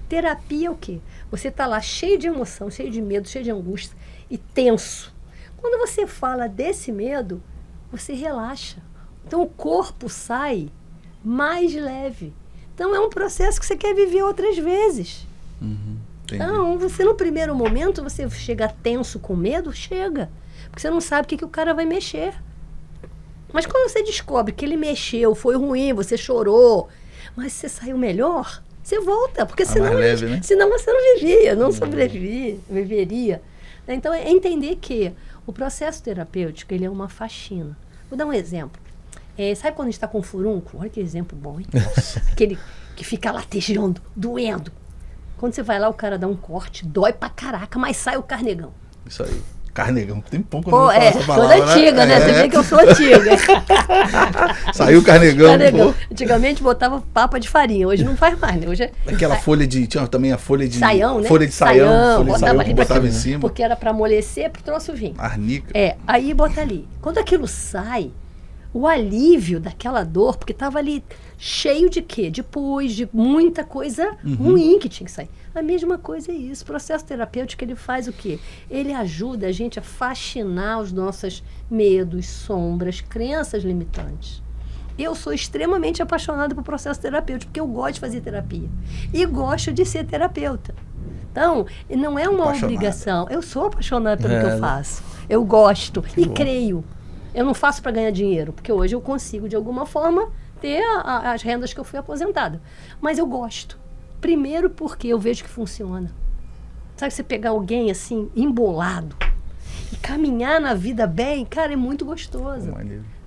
Terapia é o quê? Você está lá cheio de emoção, cheio de medo, cheio de angústia e tenso. Quando você fala desse medo, você relaxa. Então o corpo sai mais leve. Então é um processo que você quer viver outras vezes. Então, você no primeiro momento, você chega tenso com medo, chega. Porque você não sabe o que o cara vai mexer. Mas quando você descobre que ele mexeu, foi ruim, você chorou, mas você saiu melhor, você volta. Porque senão, leve, né? senão você não vivia, não viveria. Então, é entender que o processo terapêutico, ele é uma faxina. Vou dar um exemplo. Sabe quando a gente está com furúnculo? Olha que exemplo bom, hein? Aquele que fica latejando, doendo. Quando você vai lá, o cara dá um corte, dói pra caraca, mas sai o carnegão. Isso aí. Carnegão, tem pouco quando eu falo essa palavra. Toda antiga, né? Você vê que eu sou antiga. Saiu o carnegão. Antigamente botava papa de farinha, hoje não faz mais, né? Hoje Aquela folha de... Tinha também a folha de... Saião, né? Folha de saião. Botava ali botava em cima. Porque era pra amolecer, pro troço vir. Arnica. Aí bota ali. Quando aquilo sai, o alívio daquela dor, porque estava ali cheio de quê? De pus, de muita coisa ruim que tinha que sair. A mesma coisa é isso. O processo terapêutico, ele faz o quê? Ele ajuda a gente a faxinar os nossos medos, sombras, crenças limitantes. Eu sou extremamente apaixonada por processo terapêutico, porque eu gosto de fazer terapia. E gosto de ser terapeuta. Então, não é uma obrigação. Eu sou apaixonada pelo que eu faço. Eu gosto e creio. Eu não faço para ganhar dinheiro, porque hoje eu consigo, de alguma forma, ter as rendas que eu fui aposentada. Mas eu gosto. Primeiro porque eu vejo que funciona. Sabe, você pegar alguém assim, embolado, e caminhar na vida bem, cara, é muito gostoso.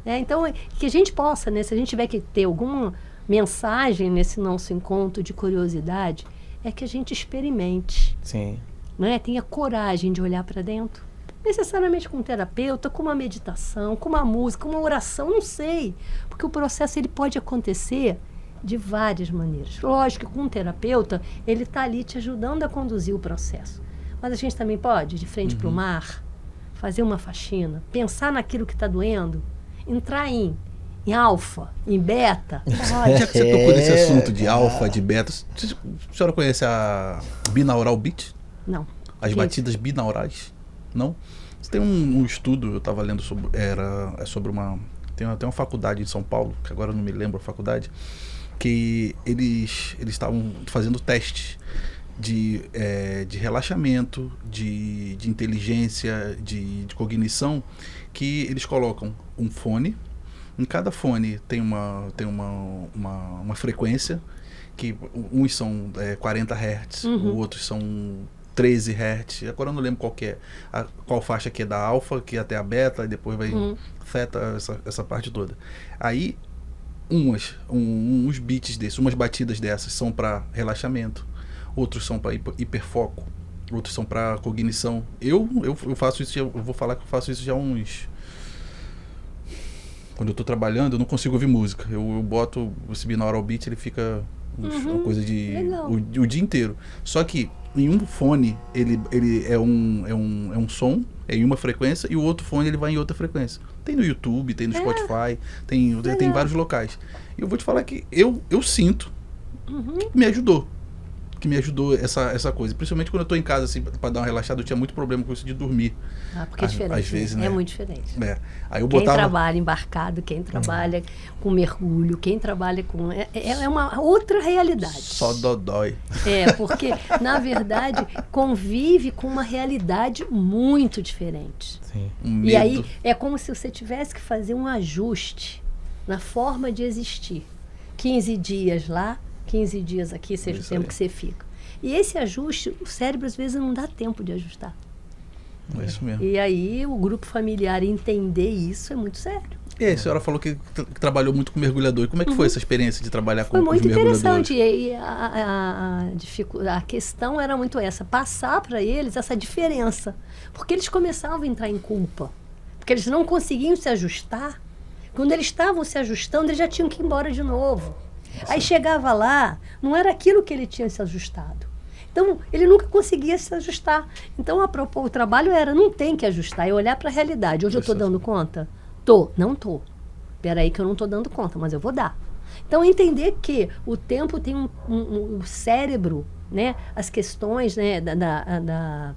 Então, que a gente possa, né, se a gente tiver que ter alguma mensagem nesse nosso encontro de curiosidade, é que a gente experimente. Sim. Né? Tenha coragem de olhar para dentro. Necessariamente com um terapeuta, com uma meditação, com uma música, com uma oração, não sei. Porque o processo ele pode acontecer de várias maneiras. Lógico que com um terapeuta, ele está ali te ajudando a conduzir o processo. Mas a gente também pode, de frente para o mar, fazer uma faxina, pensar naquilo que está doendo, entrar em alfa, em beta. Já que você tocou nesse assunto de alfa, de beta, a senhora conhece a binaural beat? Não. As batidas binaurais? Não? Tem um estudo, eu estava lendo sobre, sobre uma... Tem até uma faculdade em São Paulo, que agora eu não me lembro a faculdade, que eles estavam fazendo testes de relaxamento, de inteligência, de cognição, que eles colocam um fone. Em cada fone tem uma frequência, que uns são 40 Hz, outros são 13 Hz. Agora eu não lembro qual faixa que é da alfa, que é até a beta, e depois vai theta, essa parte toda. Aí, uns beats desses, umas batidas dessas são para relaxamento, outros são para hiperfoco, outros são para cognição. Eu faço isso, eu vou falar que eu faço isso já uns... Quando eu estou trabalhando, eu não consigo ouvir música. Eu boto esse binaural beat, ele fica uma coisa de o dia inteiro. Só que em um fone ele é um som, é em uma frequência, e o outro fone ele vai em outra frequência. Tem no YouTube, tem no Spotify, tem vários locais. E eu vou te falar que eu sinto que me ajudou. Que me ajudou essa coisa. Principalmente quando eu estou em casa, assim, para dar uma relaxada, eu tinha muito problema com isso de dormir. Porque é diferente. Às vezes, né? É muito diferente. Aí eu quem trabalha embarcado, quem trabalha com mergulho, quem trabalha com... É uma outra realidade. Só dodói. Porque, na verdade, convive com uma realidade muito diferente. Sim. E aí, é como se você tivesse que fazer um ajuste na forma de existir. 15 dias lá, 15 dias aqui, seja o tempo que você fica. E esse ajuste, o cérebro às vezes não dá tempo de ajustar. É isso mesmo. E aí o grupo familiar entender isso é muito sério. E aí, a senhora falou que trabalhou muito com mergulhador. E como é que foi essa experiência de trabalhar com os mergulhadores? Foi muito interessante. E a questão era muito essa, passar para eles essa diferença. Porque eles começavam a entrar em culpa. Porque eles não conseguiam se ajustar. Quando eles estavam se ajustando, eles já tinham que ir embora de novo. Aí chegava lá, não era aquilo que ele tinha se ajustado. Então, ele nunca conseguia se ajustar. Então, o trabalho era, não tem que ajustar, é olhar para a realidade. Hoje eu estou dando conta? Não estou. Espera aí que eu não estou dando conta, mas eu vou dar. Então, entender que o tempo tem o cérebro, né, as questões, né, da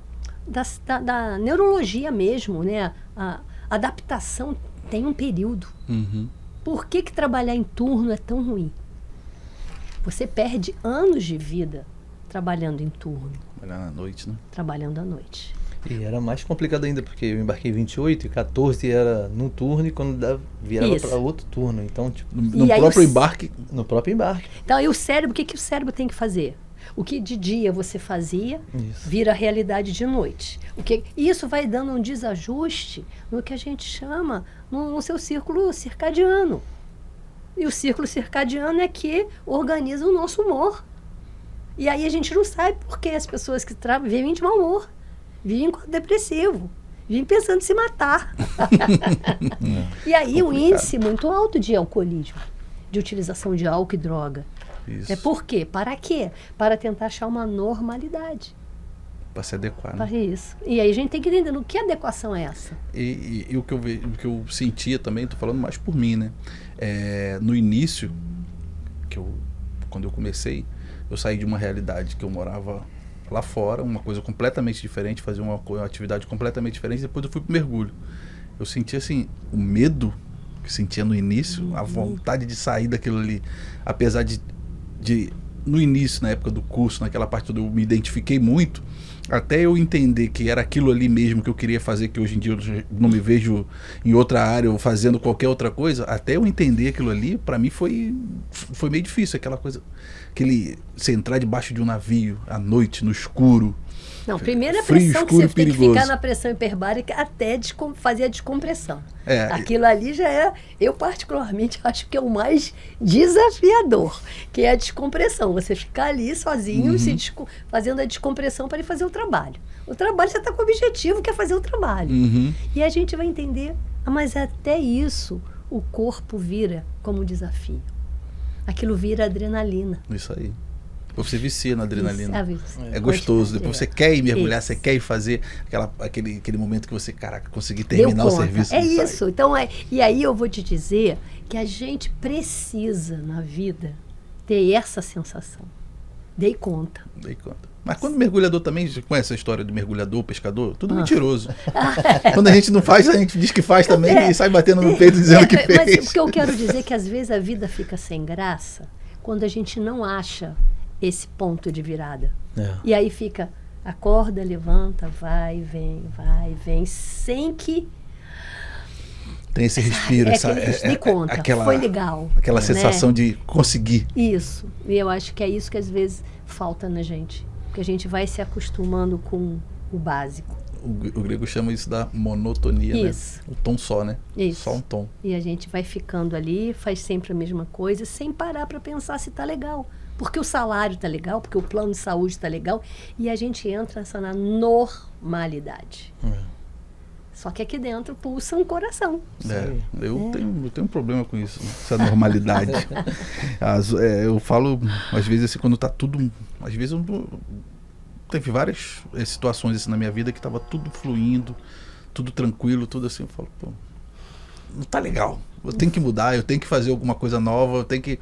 neurologia mesmo, né, a adaptação tem um período. Por que trabalhar em turno é tão ruim? Você perde anos de vida trabalhando em turno. Trabalhando à noite, né? Trabalhando à noite. E era mais complicado ainda, porque eu embarquei 28 e 14 era num turno e quando virava para outro turno. Então, tipo, no próprio embarque. No próprio embarque. Então, e o cérebro, o que o cérebro tem que fazer? O que de dia você fazia, vira realidade de noite. Isso vai dando um desajuste no que a gente chama no seu círculo circadiano. E o círculo circadiano é que organiza o nosso humor. E aí a gente não sabe por que as pessoas que vivem de mau humor, vivem depressivo, vivem pensando em se matar. E aí o índice muito alto de alcoolismo, de utilização de álcool e droga. Isso. Por quê? Para quê? Para tentar achar uma normalidade. Para se adequar, né? Para isso. E aí a gente tem que entender, que adequação é essa? E o que eu sentia também, estou falando mais por mim, né? No início, quando eu comecei, eu saí de uma realidade que eu morava lá fora, uma coisa completamente diferente, fazia uma atividade completamente diferente, depois eu fui pro mergulho. Eu senti assim, o medo que sentia no início, a vontade de sair daquilo ali, apesar de no início, na época do curso, naquela parte onde eu me identifiquei muito, até eu entender que era aquilo ali mesmo que eu queria fazer, que hoje em dia eu não me vejo em outra área ou fazendo qualquer outra coisa, até eu entender aquilo ali, para mim foi meio difícil, aquela coisa, você entrar debaixo de um navio à noite, no escuro. Não, primeiro a Frio, pressão escuro, que você tem que perigoso. ficar na pressão hiperbárica até fazer a descompressão. É. Aquilo ali já é, eu particularmente acho que é o mais desafiador, que é a descompressão. Você ficar ali sozinho, fazendo a descompressão para ir fazer o trabalho. O trabalho você está com o objetivo, que é fazer o trabalho. E a gente vai entender, mas até isso o corpo vira como desafio. Aquilo vira adrenalina. Isso aí. Você vicia na adrenalina. Isso, é gostoso. Depois você quer ir mergulhar, isso. você quer ir fazer aquele momento que você, caraca, conseguir terminar o serviço. É isso. Então, e aí eu vou te dizer que a gente precisa na vida ter essa sensação. Dei conta. Mas quando mergulhador também, você conhece a história de mergulhador, pescador? Tudo mentiroso. Quando a gente não faz, a gente diz que faz também e sai batendo no peito dizendo que fez. Mas o que eu quero dizer é que às vezes a vida fica sem graça quando a gente não acha esse ponto de virada. E aí fica, acorda, levanta, vai, vem, sem que... Tem esse respiro, dei conta, aquela, foi legal. Aquela sensação de conseguir. Isso. E eu acho que é isso que às vezes falta na gente. Porque a gente vai se acostumando com o básico. O grego chama isso da monotonia, isso. Né? O tom só, né? Isso. Só um tom. E a gente vai ficando ali, faz sempre a mesma coisa, sem parar para pensar se tá legal. Porque o salário tá legal, porque o plano de saúde tá legal, e a gente entra na normalidade. Só que aqui dentro pulsa um coração. Eu tenho um problema com isso, essa normalidade. Eu falo, às vezes, assim, quando tá tudo... Às vezes teve várias situações assim, na minha vida que tava tudo fluindo, tudo tranquilo, tudo assim. Eu falo, pô, não tá legal. Eu tenho que mudar, eu tenho que fazer alguma coisa nova, eu tenho que...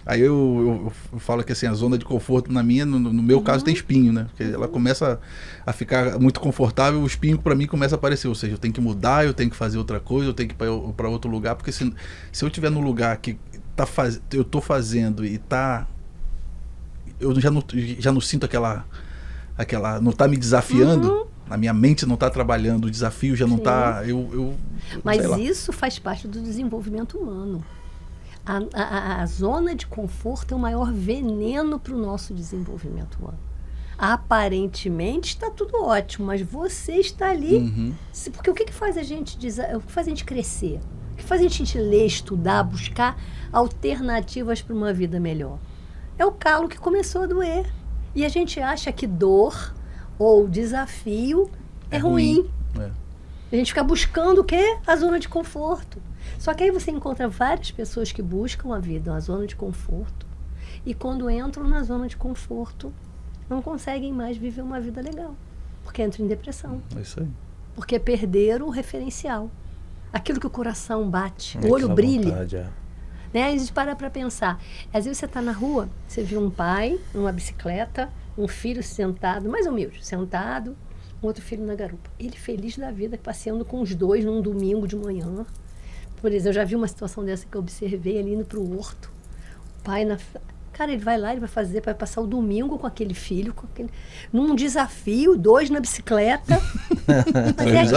Aí eu falo que assim, a zona de conforto na minha, no meu caso, tem espinho, né? Porque ela começa a ficar muito confortável, o espinho para mim começa a aparecer. Ou seja, eu tenho que mudar, eu tenho que fazer outra coisa, eu tenho que ir para outro lugar, porque se eu estiver no lugar que eu tô fazendo e tá... Eu já não sinto aquela não tá me desafiando, a minha mente não tá trabalhando, o desafio já não tá... Mas isso faz parte do desenvolvimento humano. A zona de conforto é o maior veneno para o nosso desenvolvimento humano. Aparentemente está tudo ótimo, mas você está ali. Porque o que faz a gente o que faz a gente crescer? O que faz a gente ler, estudar, buscar alternativas para uma vida melhor? É o calo que começou a doer. E a gente acha que dor ou desafio é ruim. A gente fica buscando o quê? A zona de conforto. Só que aí você encontra várias pessoas que buscam a vida, uma zona de conforto, e quando entram na zona de conforto, não conseguem mais viver uma vida legal, porque entram em depressão. É isso aí. Porque perderam o referencial. Aquilo que o coração bate, o olho brilha. Vontade, Né? Aí a gente para pensar. Às vezes você está na rua, você viu um pai numa bicicleta, um filho sentado, mais humilde, sentado, um outro filho na garupa. Ele feliz da vida, passeando com os dois num domingo de manhã. Por exemplo, eu já vi uma situação dessa que eu observei ali indo para o horto. O pai Cara, ele vai lá, ele vai passar o domingo com aquele filho, num desafio, 2 na bicicleta. Mas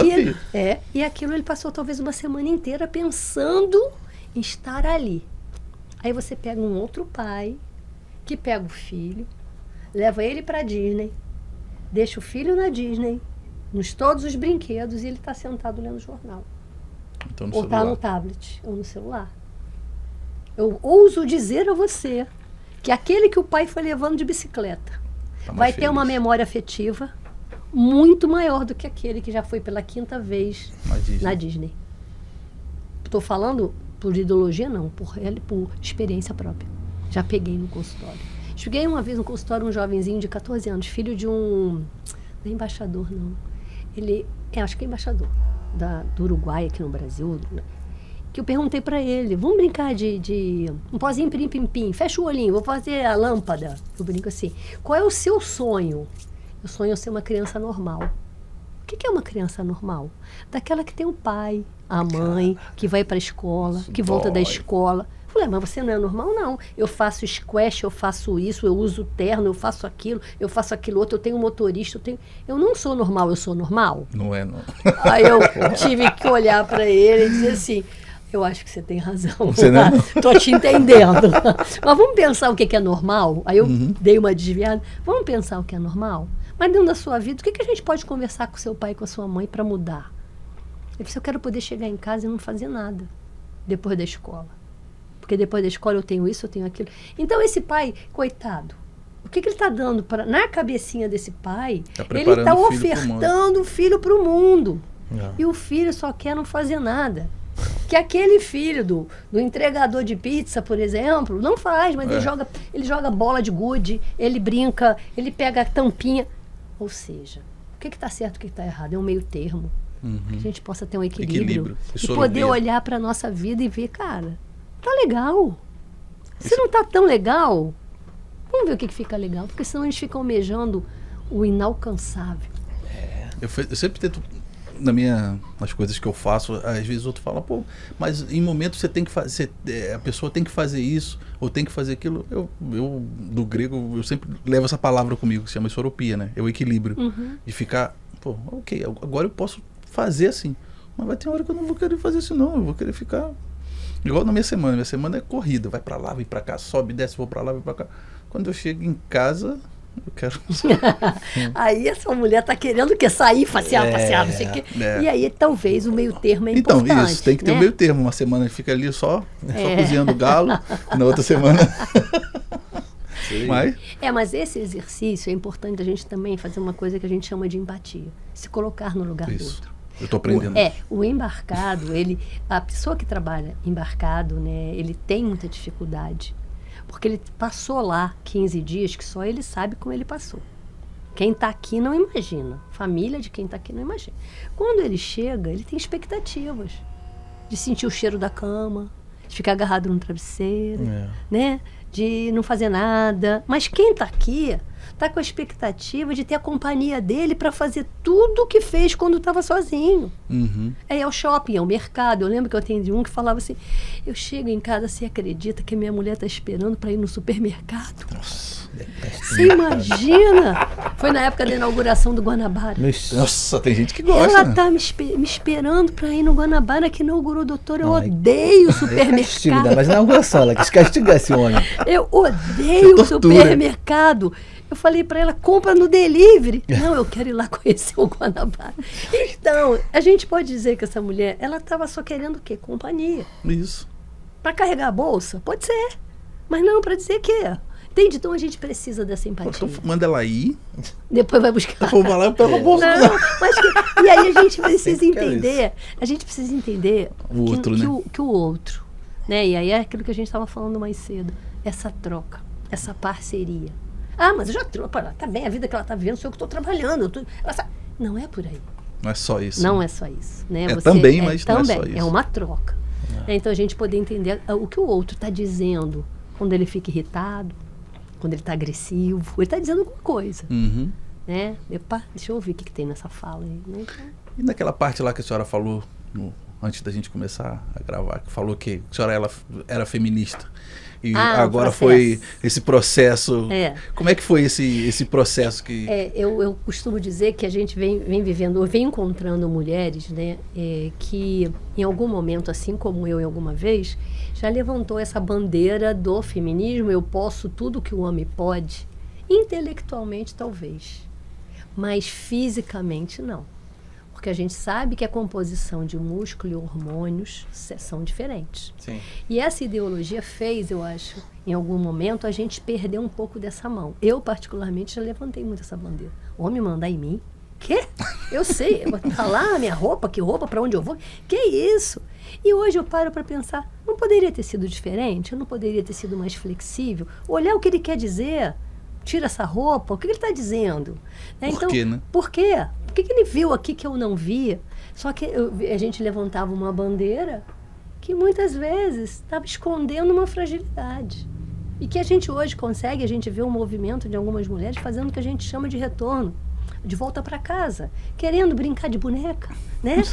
e aquilo ele passou talvez uma semana inteira pensando em estar ali. Aí você pega um outro pai, que pega o filho, leva ele para Disney, deixa o filho na Disney, todos os brinquedos, e ele está sentado lendo jornal. Então, ou está no tablet, ou no celular. Eu ouso dizer a você que aquele que o pai foi levando de bicicleta vai ter uma memória afetiva muito maior do que aquele que já foi pela 5ª vez na Disney. Estou falando por ideologia, não, por experiência própria. Já peguei no consultório. Cheguei uma vez no consultório um jovenzinho de 14 anos, filho de um... Não é embaixador, não. Ele acho que é embaixador do Uruguai aqui no Brasil, que eu perguntei para ele, vamos brincar de um pozinho pim-pim-pim, fecha o olhinho, vou fazer a lâmpada. Eu brinco assim, qual é o seu sonho? Eu sonho ser uma criança normal. O que é uma criança normal? Daquela que tem o pai, a mãe, que vai para a escola, que volta da escola. Eu falei, mas você não é normal? Não. Eu faço squash, eu faço isso, eu uso terno, eu faço aquilo outro, eu tenho motorista, eu não sou normal, eu sou normal? Não é, não. Aí eu tive que olhar para ele e dizer assim, eu acho que você tem razão. Você não é, não. Tô te entendendo. Mas vamos pensar o que é normal? Aí eu dei uma desviada. Vamos pensar o que é normal? Mas dentro da sua vida, o que a gente pode conversar com seu pai e com a sua mãe para mudar? Eu disse, eu quero poder chegar em casa e não fazer nada depois da escola. Porque depois da escola eu tenho isso, eu tenho aquilo. Então esse pai, coitado, o que ele está dando na cabecinha desse pai? Ele está ofertando o filho para o mundo. E o filho só quer não fazer nada. Que aquele filho do entregador de pizza, por exemplo, não faz, mas ele joga bola de gude, ele brinca, ele pega a tampinha. Ou seja, o que está certo e o que está errado? É um meio termo. Que a gente possa ter um equilíbrio. E poder olhar para a nossa vida e ver, cara, tá legal. Se não tá tão legal, vamos ver o que fica legal, porque senão a gente fica almejando o inalcançável. Eu sempre tento, nas coisas que eu faço, às vezes outro fala, pô, mas em momentos você tem que fazer, a pessoa tem que fazer isso, ou tem que fazer aquilo. Eu do grego, eu sempre levo essa palavra comigo, que se chama isopia, né? É o equilíbrio. De ficar, pô, ok, agora eu posso fazer assim, mas vai ter uma hora que eu não vou querer fazer isso não, eu vou querer ficar igual na minha semana é corrida, vai pra lá, vem pra cá, sobe, desce, vou pra lá, vem pra cá. Quando eu chego em casa, eu quero... Aí essa mulher tá querendo o quê? Sair, passear, não sei o quê. E aí talvez o meio termo é importante. Então, isso, tem que ter um meio termo. Uma semana fica ali só cozinhando galo, na outra semana... Mas esse exercício é importante a gente também fazer uma coisa que a gente chama de empatia. Se colocar no lugar do outro. Eu estou aprendendo. O embarcado, a pessoa que trabalha embarcado, né, ele tem muita dificuldade. Porque ele passou lá 15 dias que só ele sabe como ele passou. Quem está aqui não imagina. Família de quem está aqui não imagina. Quando ele chega, ele tem expectativas de sentir o cheiro da cama, de ficar agarrado no travesseiro, né? De não fazer nada. Mas quem está aqui está com a expectativa de ter a companhia dele para fazer tudo o que fez quando estava sozinho. É o shopping, é o mercado. Eu lembro que eu atendi um que falava assim, eu chego em casa, você acredita que a minha mulher está esperando para ir no supermercado? Nossa, você imagina? Foi na época da inauguração do Guanabara. Nossa, tem gente que gosta. Ela está me esperando para ir no Guanabara que inaugurou, doutor. Eu odeio o supermercado. Mas na inauguração, ela quis castigar esse homem. Eu odeio o supermercado. Eu falei para ela, compra no delivery. Não, eu quero ir lá conhecer o Guanabara. Então, a gente pode dizer que essa mulher, ela estava só querendo o quê? Companhia. Isso. Para carregar a bolsa? Pode ser. Mas não, para dizer que... Entende? Então a gente precisa dessa empatia. Então manda ela ir. Depois vai buscar. Depois vai lá e pega a bolsa. Não, mas e aí a gente precisa entender. A gente precisa entender o outro, que o outro. Né? E aí é aquilo que a gente estava falando mais cedo. Essa troca, essa parceria. Mas eu já troco. Tá bem, a vida que ela está vivendo, sou eu que estou trabalhando. Não é por aí. Não é só isso. Não é só isso. Né? Também, mas não é só isso. É uma troca. Então a gente poder entender o que o outro está dizendo quando ele fica irritado, quando ele está agressivo. Ele está dizendo alguma coisa. Né? Epa, deixa eu ouvir o que tem nessa fala aí. Né? E naquela parte lá que a senhora falou, antes da gente começar a gravar, que falou que a senhora era feminista. E agora foi esse processo. Como é que foi esse processo? Eu costumo dizer que a gente vem vivendo, vem encontrando mulheres, né, que em algum momento, assim como eu em alguma vez, já levantou essa bandeira do feminismo. Eu posso tudo que o homem pode, intelectualmente talvez, mas fisicamente não. Porque a gente sabe que a composição de músculo e hormônios são diferentes. Sim. E essa ideologia fez, eu acho, em algum momento, a gente perder um pouco dessa mão. Eu, particularmente, já levantei muito essa bandeira. Homem mandar em mim? Quê? Eu sei. Falar minha roupa, que roupa, para onde eu vou? Que isso? E hoje eu paro para pensar, não poderia ter sido diferente? Eu não poderia ter sido mais flexível? Olhar o que ele quer dizer. Tira essa roupa, o que ele está dizendo? Por quê, né? Por quê? O que ele viu aqui que eu não via? Só que a gente levantava uma bandeira que muitas vezes estava escondendo uma fragilidade. E que a gente hoje consegue, a gente vê um movimento de algumas mulheres fazendo o que a gente chama de retorno. de volta para casa, querendo brincar de boneca, né?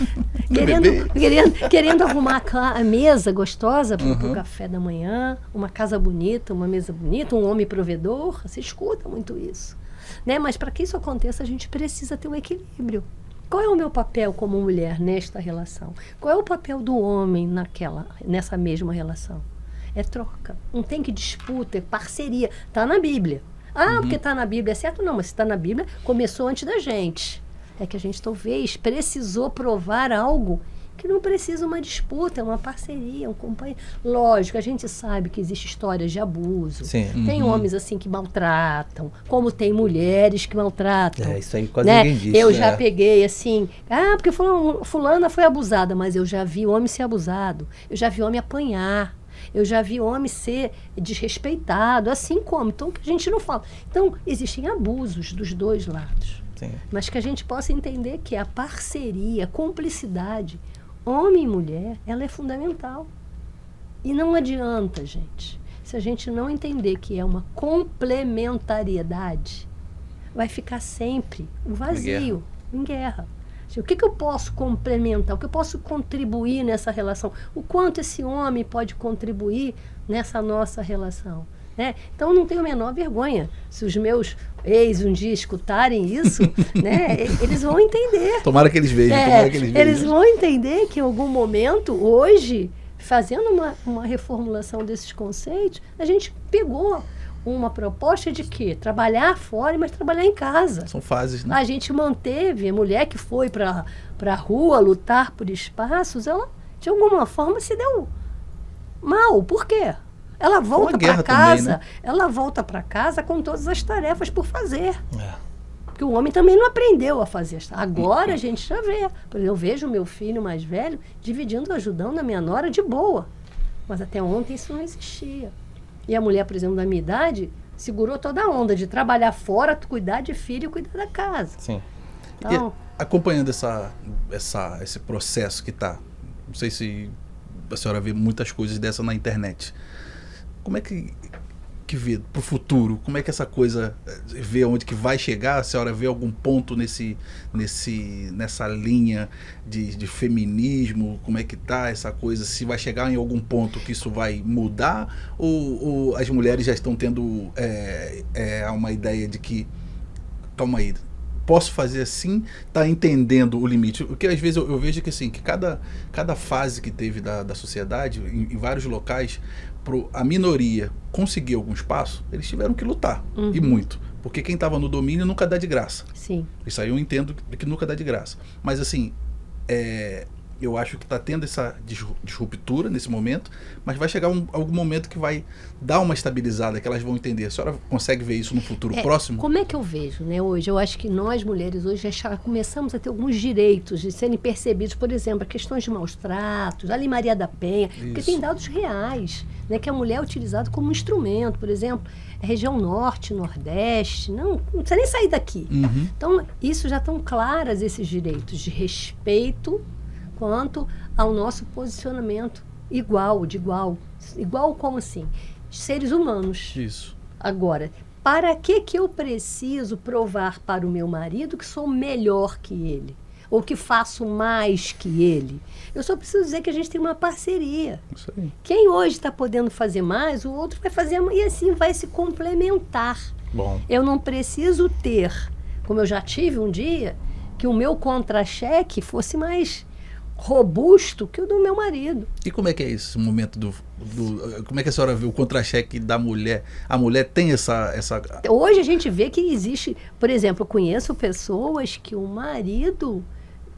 Bebê. querendo arrumar a mesa gostosa para o café da manhã, uma casa bonita, uma mesa bonita, um homem provedor. Você escuta muito isso, né? Mas para que isso aconteça, a gente precisa ter um equilíbrio. Qual é o meu papel como mulher nesta relação? Qual é o papel do homem nessa mesma relação? É troca. Não tem que disputa, é parceria. Está na Bíblia. Porque está na Bíblia é certo? Não, mas se está na Bíblia, começou antes da gente. É que a gente talvez precisou provar algo que não precisa uma disputa, é uma parceria, um companheiro. Lógico, a gente sabe que existe histórias de abuso. Sim. Tem homens assim que maltratam, como tem mulheres que maltratam. Isso aí quase né? ninguém diz. Eu já peguei assim, porque fulana foi abusada, mas eu já vi homem ser abusado, eu já vi homem apanhar, eu já vi homem ser desrespeitado, assim como. Então, que a gente não fala. Então, existem abusos dos dois lados. Sim. Mas que a gente possa entender que a parceria, a cumplicidade, homem e mulher, ela é fundamental. E não adianta, gente, se a gente não entender que é uma complementariedade, vai ficar sempre um vazio, em guerra. O que eu posso complementar? O que eu posso contribuir nessa relação? O quanto esse homem pode contribuir nessa nossa relação? Né? Então, não tenho a menor vergonha. Se os meus ex um dia escutarem isso, né, eles vão entender. Tomara que eles vejam. Eles vão entender que em algum momento, hoje, fazendo uma reformulação desses conceitos, a gente pegou uma proposta de quê? Trabalhar fora, mas trabalhar em casa. São fases, né? A gente manteve, a mulher que foi para a rua lutar por espaços, ela, de alguma forma, se deu mal. Por quê? Ela volta para casa, também, né? Ela volta para casa com todas as tarefas por fazer. Porque o homem também não aprendeu a fazer. Agora a gente já vê. Por exemplo, eu vejo o meu filho mais velho dividindo, ajudando a minha nora de boa. Mas até ontem isso não existia. E a mulher, por exemplo, da minha idade, segurou toda a onda de trabalhar fora, cuidar de filho e cuidar da casa. Sim. Então, e acompanhando esse processo que está, não sei se a senhora vê muitas coisas dessa na internet. Como é que vê para o futuro? Como é que essa coisa vê onde que vai chegar? A senhora vê algum ponto nessa linha de feminismo? Como é que tá essa coisa? Se vai chegar em algum ponto que isso vai mudar? Ou as mulheres já estão tendo uma ideia de que, calma aí, posso fazer assim, tá entendendo o limite? Porque às vezes eu vejo que assim, que cada fase que teve da sociedade, em vários locais, a minoria conseguir algum espaço, eles tiveram que lutar, e muito. Porque quem estava no domínio nunca dá de graça. Sim. Isso aí eu entendo que nunca dá de graça. Mas assim, eu acho que está tendo essa disruptura nesse momento, mas vai chegar algum momento que vai dar uma estabilizada, que elas vão entender. A senhora consegue ver isso no futuro próximo? Como é que eu vejo, né, hoje? Eu acho que nós, mulheres, hoje já começamos a ter alguns direitos de serem percebidos, por exemplo, questões de maus tratos, a Lei Maria da Penha, porque tem dados reais, né, que a mulher é utilizada como instrumento, por exemplo, região norte, nordeste, não precisa nem sair daqui. Então, isso já estão claras esses direitos de respeito quanto ao nosso posicionamento igual como assim? Seres humanos. Isso. Agora, para que eu preciso provar para o meu marido que sou melhor que ele? Ou que faço mais que ele? Eu só preciso dizer que a gente tem uma parceria. Isso aí. Quem hoje está podendo fazer mais, o outro vai fazer mais, e assim vai se complementar. Bom. Eu não preciso ter, como eu já tive um dia, que o meu contra-cheque fosse mais robusto que o do meu marido. E como é que é esse momento como é que a senhora vê o contra-cheque da mulher? A mulher tem essa... Hoje a gente vê que existe, por exemplo, eu conheço pessoas que o marido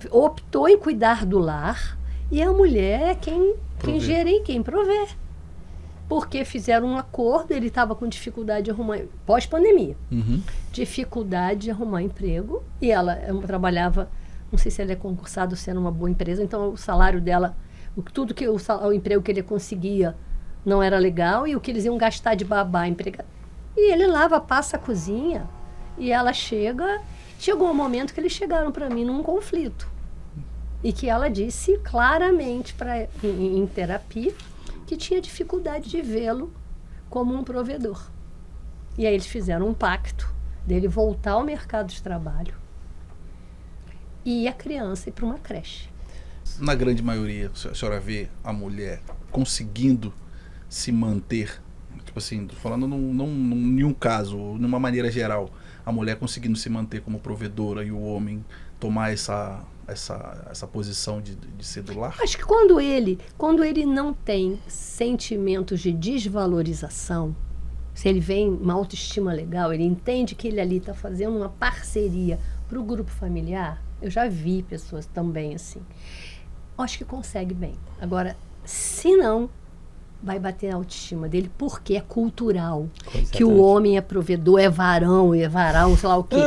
optou em cuidar do lar e a mulher é quem gere, quem provê. Porque fizeram um acordo, ele estava com dificuldade de arrumar, pós-pandemia, dificuldade de arrumar emprego, e ela trabalhava, não sei se ela é concursada ou se era uma boa empresa, então o salário dela, tudo que o emprego que ele conseguia não era legal, e o que eles iam gastar de babá empregado. E ele lava, passa a cozinha, e ela chegou um momento que eles chegaram para mim num conflito. E que ela disse claramente em terapia que tinha dificuldade de vê-lo como um provedor. E aí eles fizeram um pacto dele voltar ao mercado de trabalho e a criança ir para uma creche. Na grande maioria, a senhora vê a mulher conseguindo se manter, tipo assim, tô falando em um caso, numa maneira geral, a mulher conseguindo se manter como provedora e o homem tomar essa posição de ser do lar? Acho que quando ele não tem sentimentos de desvalorização, se ele vem uma autoestima legal, ele entende que ele ali está fazendo uma parceria para o grupo familiar. Eu já vi pessoas também assim. Acho que consegue bem. Agora, se não, vai bater a autoestima dele, porque é cultural. Que o homem é provedor, é varão, sei lá o quê.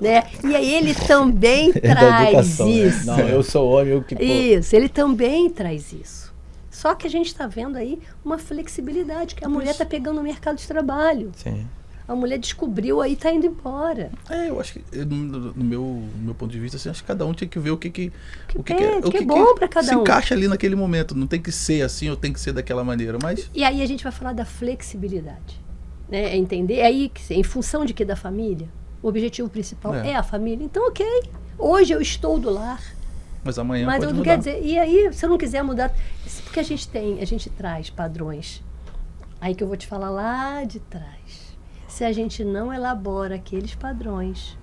Né? E aí ele também traz isso. Né? Não, eu sou homem, eu que... Isso, ele também traz isso. Só que a gente está vendo aí uma flexibilidade, que a mulher está pegando o mercado de trabalho. Sim. A mulher descobriu aí, está indo embora. Eu acho que, no meu ponto de vista, assim, acho que cada um tinha que ver o que é bom para cada um. Se encaixa ali naquele momento. Não tem que ser assim ou tem que ser daquela maneira. Mas... E aí a gente vai falar da flexibilidade. Né? É entender aí, em função de que da família? O objetivo principal é a família. Então, ok. Hoje eu estou do lar. Mas amanhã mas pode não mudar. Quer dizer, e aí, se eu não quiser mudar... Porque a gente traz padrões. Aí que eu vou te falar lá de trás. Se a gente não elabora aqueles padrões,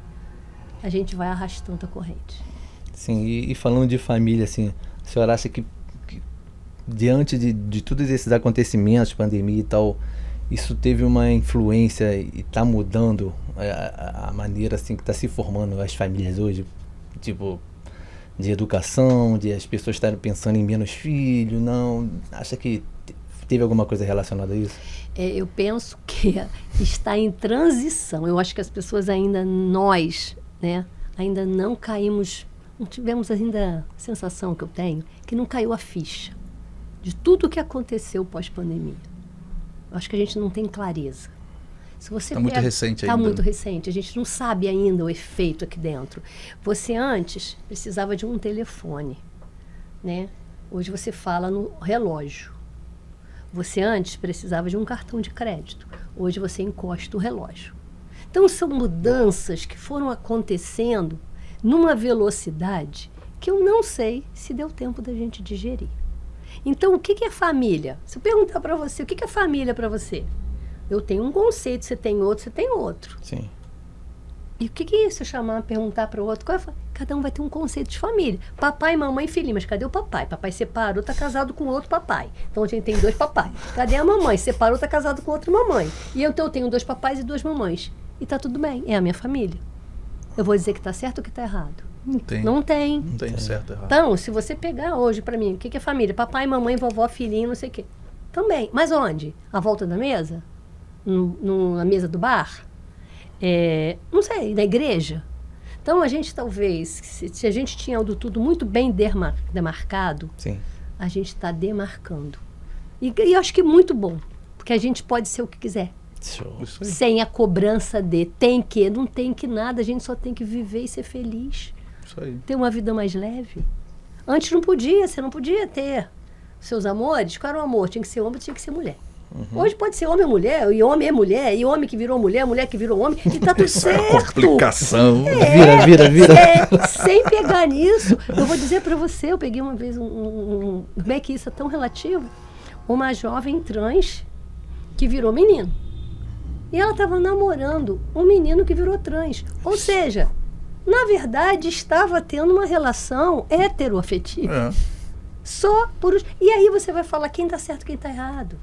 a gente vai arrastando a corrente. Sim, e falando de família, assim, a senhora acha que diante de todos esses acontecimentos, pandemia e tal, isso teve uma influência e está mudando a maneira assim, que está se formando as famílias hoje? Tipo, de educação, de as pessoas estarem pensando em menos filhos, não? Acha que teve alguma coisa relacionada a isso? Eu penso que está em transição. Eu acho que as pessoas ainda, nós, né, ainda não caímos, não tivemos ainda a sensação que eu tenho, que não caiu a ficha de tudo o que aconteceu pós-pandemia. Eu acho que a gente não tem clareza. Está muito recente ainda. Está muito recente. A gente não sabe ainda o efeito aqui dentro. Você antes precisava de um telefone, né? Hoje você fala no relógio. Você antes precisava de um cartão de crédito. Hoje você encosta o relógio. Então são mudanças que foram acontecendo numa velocidade que eu não sei se deu tempo da gente digerir. Então o que é família? Se eu perguntar para você, o que é família para você? Eu tenho um conceito, você tem outro, você tem outro. Sim. E o que é isso? Perguntar para o outro? Cada um vai ter um conceito de família. Papai, mamãe, filhinho. Mas cadê o papai? Papai separou, está casado com outro papai. Então a gente tem 2 papais. Cadê a mamãe? Separou, está casado com outra mamãe. E então eu tenho 2 papais e 2 mamães. E está tudo bem. É a minha família. Eu vou dizer que está certo ou que está errado? Não tem. Não tem. Não tem certo ou errado. Então, se você pegar hoje para mim, o que é família? Papai, mamãe, vovó, filhinho, não sei o quê. Também. Mas onde? À volta da mesa? Na mesa do bar? Não sei, na igreja? Então, a gente talvez, se a gente tinha algo tudo muito bem demarcado, sim, a gente está demarcando. E eu acho que é muito bom, porque a gente pode ser o que quiser. Show. Sem a cobrança de tem que, não tem que nada, a gente só tem que viver e ser feliz. Isso aí. Ter uma vida mais leve. Antes não podia, você não podia ter seus amores. Qual era o amor? Tinha que ser homem, tinha que ser mulher. Uhum. Hoje pode ser homem ou mulher, e homem é mulher, e homem que virou mulher, mulher que virou homem, e tá tudo certo. É complicação. Vira. Sem pegar nisso. Eu vou dizer para você, eu peguei uma vez como é que isso é tão relativo? Uma jovem trans que virou menino. E ela estava namorando um menino que virou trans. Ou seja, na verdade, estava tendo uma relação heteroafetiva. Só por... E aí você vai falar quem está certo e quem está errado.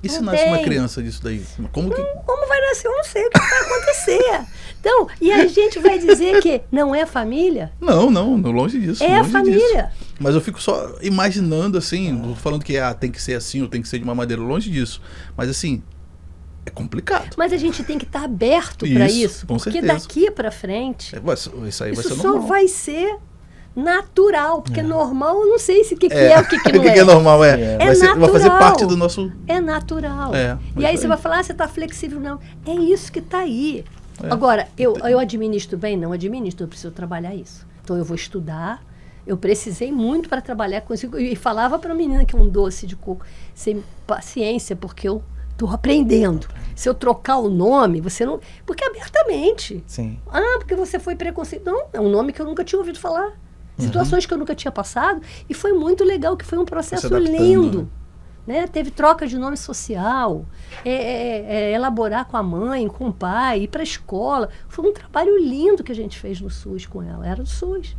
E se nasce uma criança disso daí? Como vai nascer? Eu não sei o que vai acontecer. Então, e a gente vai dizer que não é família? Não, longe disso. É longe a família. Disso. Mas eu fico só imaginando assim, não tô falando que tem que ser assim ou tem que ser de uma maneira, longe disso. Mas assim, é complicado. Mas a gente tem que estar aberto para isso. Com porque certeza. Daqui para frente, isso aí vai ser só normal. vai ser natural, porque normal eu não sei se o que é o que não é. O que é normal vai fazer parte do nosso... É natural. E aí você vai falar, você está flexível, não. É isso que está aí. Agora, eu administro bem? Não administro, eu preciso trabalhar isso. Então eu vou estudar, eu precisei muito para trabalhar com isso. E falava para a menina que é um doce de coco, sem paciência, porque eu estou aprendendo. Se eu trocar o nome, você não... Porque abertamente. Sim. Porque você foi preconceito. Não, é um nome que eu nunca tinha ouvido falar. Situações que eu nunca tinha passado. E foi muito legal, que foi um processo adaptando, lindo. Né? Teve troca de nome social, elaborar com a mãe, com o pai, ir para a escola. Foi um trabalho lindo que a gente fez no SUS com ela. Era do SUS.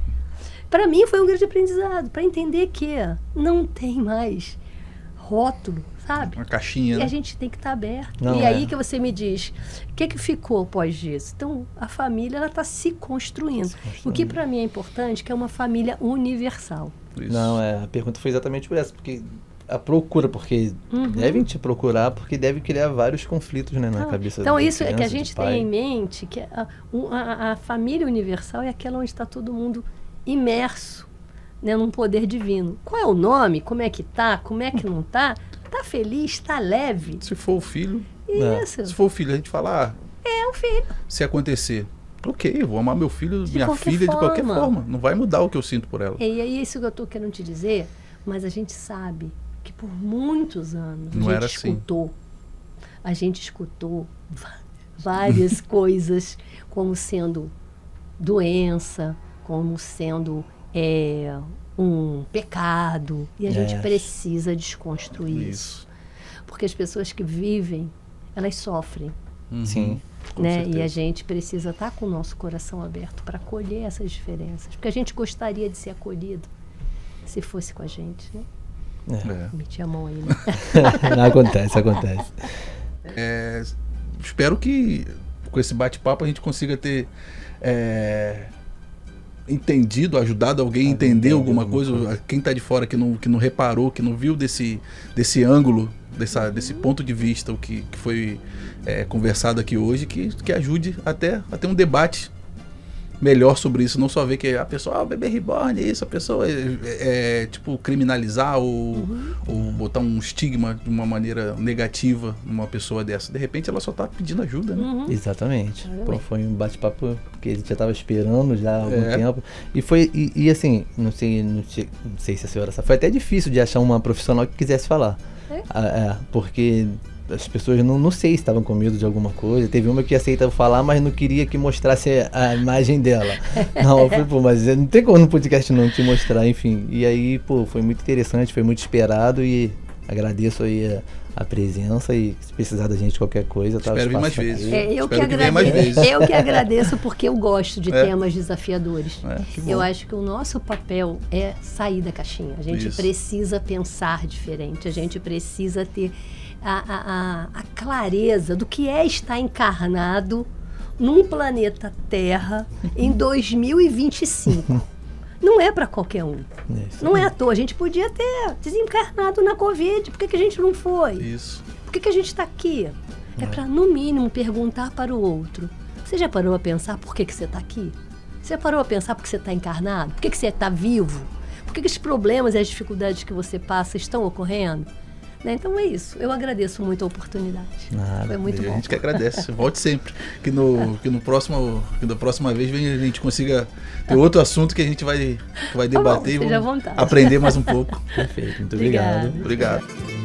Para mim foi um grande aprendizado, para entender que não tem mais rótulo, sabe? Uma caixinha, E né? a gente tem que estar aberto. Não, E aí que você me diz, o que ficou após disso? Então, a família ela está se construindo. O que para mim é importante, que é uma família universal. Isso. Não, a pergunta foi exatamente por essa, porque a procura, porque devem te procurar, porque deve criar vários conflitos, né, na cabeça Então, da isso é que a criança, gente de pai. tem em mente, que a família universal é aquela onde está todo mundo imerso, né, num poder divino. Qual é o nome? Como é que tá? Como é que não tá? Tá feliz? Tá leve? Se for o filho, Isso. se for o filho, a gente fala, É um filho. se acontecer, ok, eu vou amar meu filho, De minha qualquer filha de qualquer forma. forma. Não vai mudar o que eu sinto por ela. E é isso que eu estou querendo te dizer, mas a gente sabe que por muitos anos Não a era gente assim. escutou várias coisas como sendo doença, como sendo um pecado. E a gente precisa desconstruir isso. Porque as pessoas que vivem, elas sofrem. Sim. Com Né? certeza. E a gente precisa estar com o nosso coração aberto para acolher essas diferenças. Porque a gente gostaria de ser acolhido se fosse com a gente, né? Meti a mão aí, né? Acontece. Espero que com esse bate-papo a gente consiga ter entendido, ajudado alguém a entender alguma coisa. Quem está de fora que não reparou, que não viu desse ângulo, desse ponto de vista, o que foi conversado aqui hoje, que ajude até a ter um debate melhor sobre isso, não só ver que a pessoa, o bebê reborn, isso, a pessoa tipo, criminalizar ou botar um estigma de uma maneira negativa numa pessoa dessa. De repente ela só tá pedindo ajuda, né? Exatamente. Tá vendo? Pô, foi um bate-papo que a gente já estava esperando já há algum tempo. E foi, e assim, não sei se a senhora sabe, foi até difícil de achar uma profissional que quisesse falar. Porque as pessoas não sei se estavam com medo de alguma coisa. Teve uma que aceitava falar, mas não queria que mostrasse a imagem dela. Não, eu falei, pô, mas não tem como no podcast não te mostrar, enfim. E aí, pô, foi muito interessante, foi muito esperado e agradeço aí a presença e se precisar da gente qualquer coisa, tá? Espero vir mais vezes. Eu que Espero que venha mais vezes. agradeço. Eu que agradeço porque eu gosto de temas desafiadores. Que bom. Eu acho que o nosso papel é sair da caixinha. A gente precisa pensar diferente. A gente precisa ter a clareza do que é estar encarnado num planeta Terra em 2025. Não é para qualquer um. Não é à toa. A gente podia ter desencarnado na Covid. Por que a gente não foi? Isso. Por que a gente está aqui? É para, no mínimo, perguntar para o outro. Você já parou a pensar por que você está aqui? Você já parou a pensar por que você está encarnado? Por que você está vivo? Por que os problemas e as dificuldades que você passa estão ocorrendo? Né? Então é isso. Eu agradeço muito a oportunidade. Foi muito bom. A gente que agradece. Volte sempre. Que da próxima vez a gente consiga ter outro assunto que a gente vai debater esteja à e vontade. aprender mais um pouco. Perfeito, muito Obrigada. obrigado. Obrigado.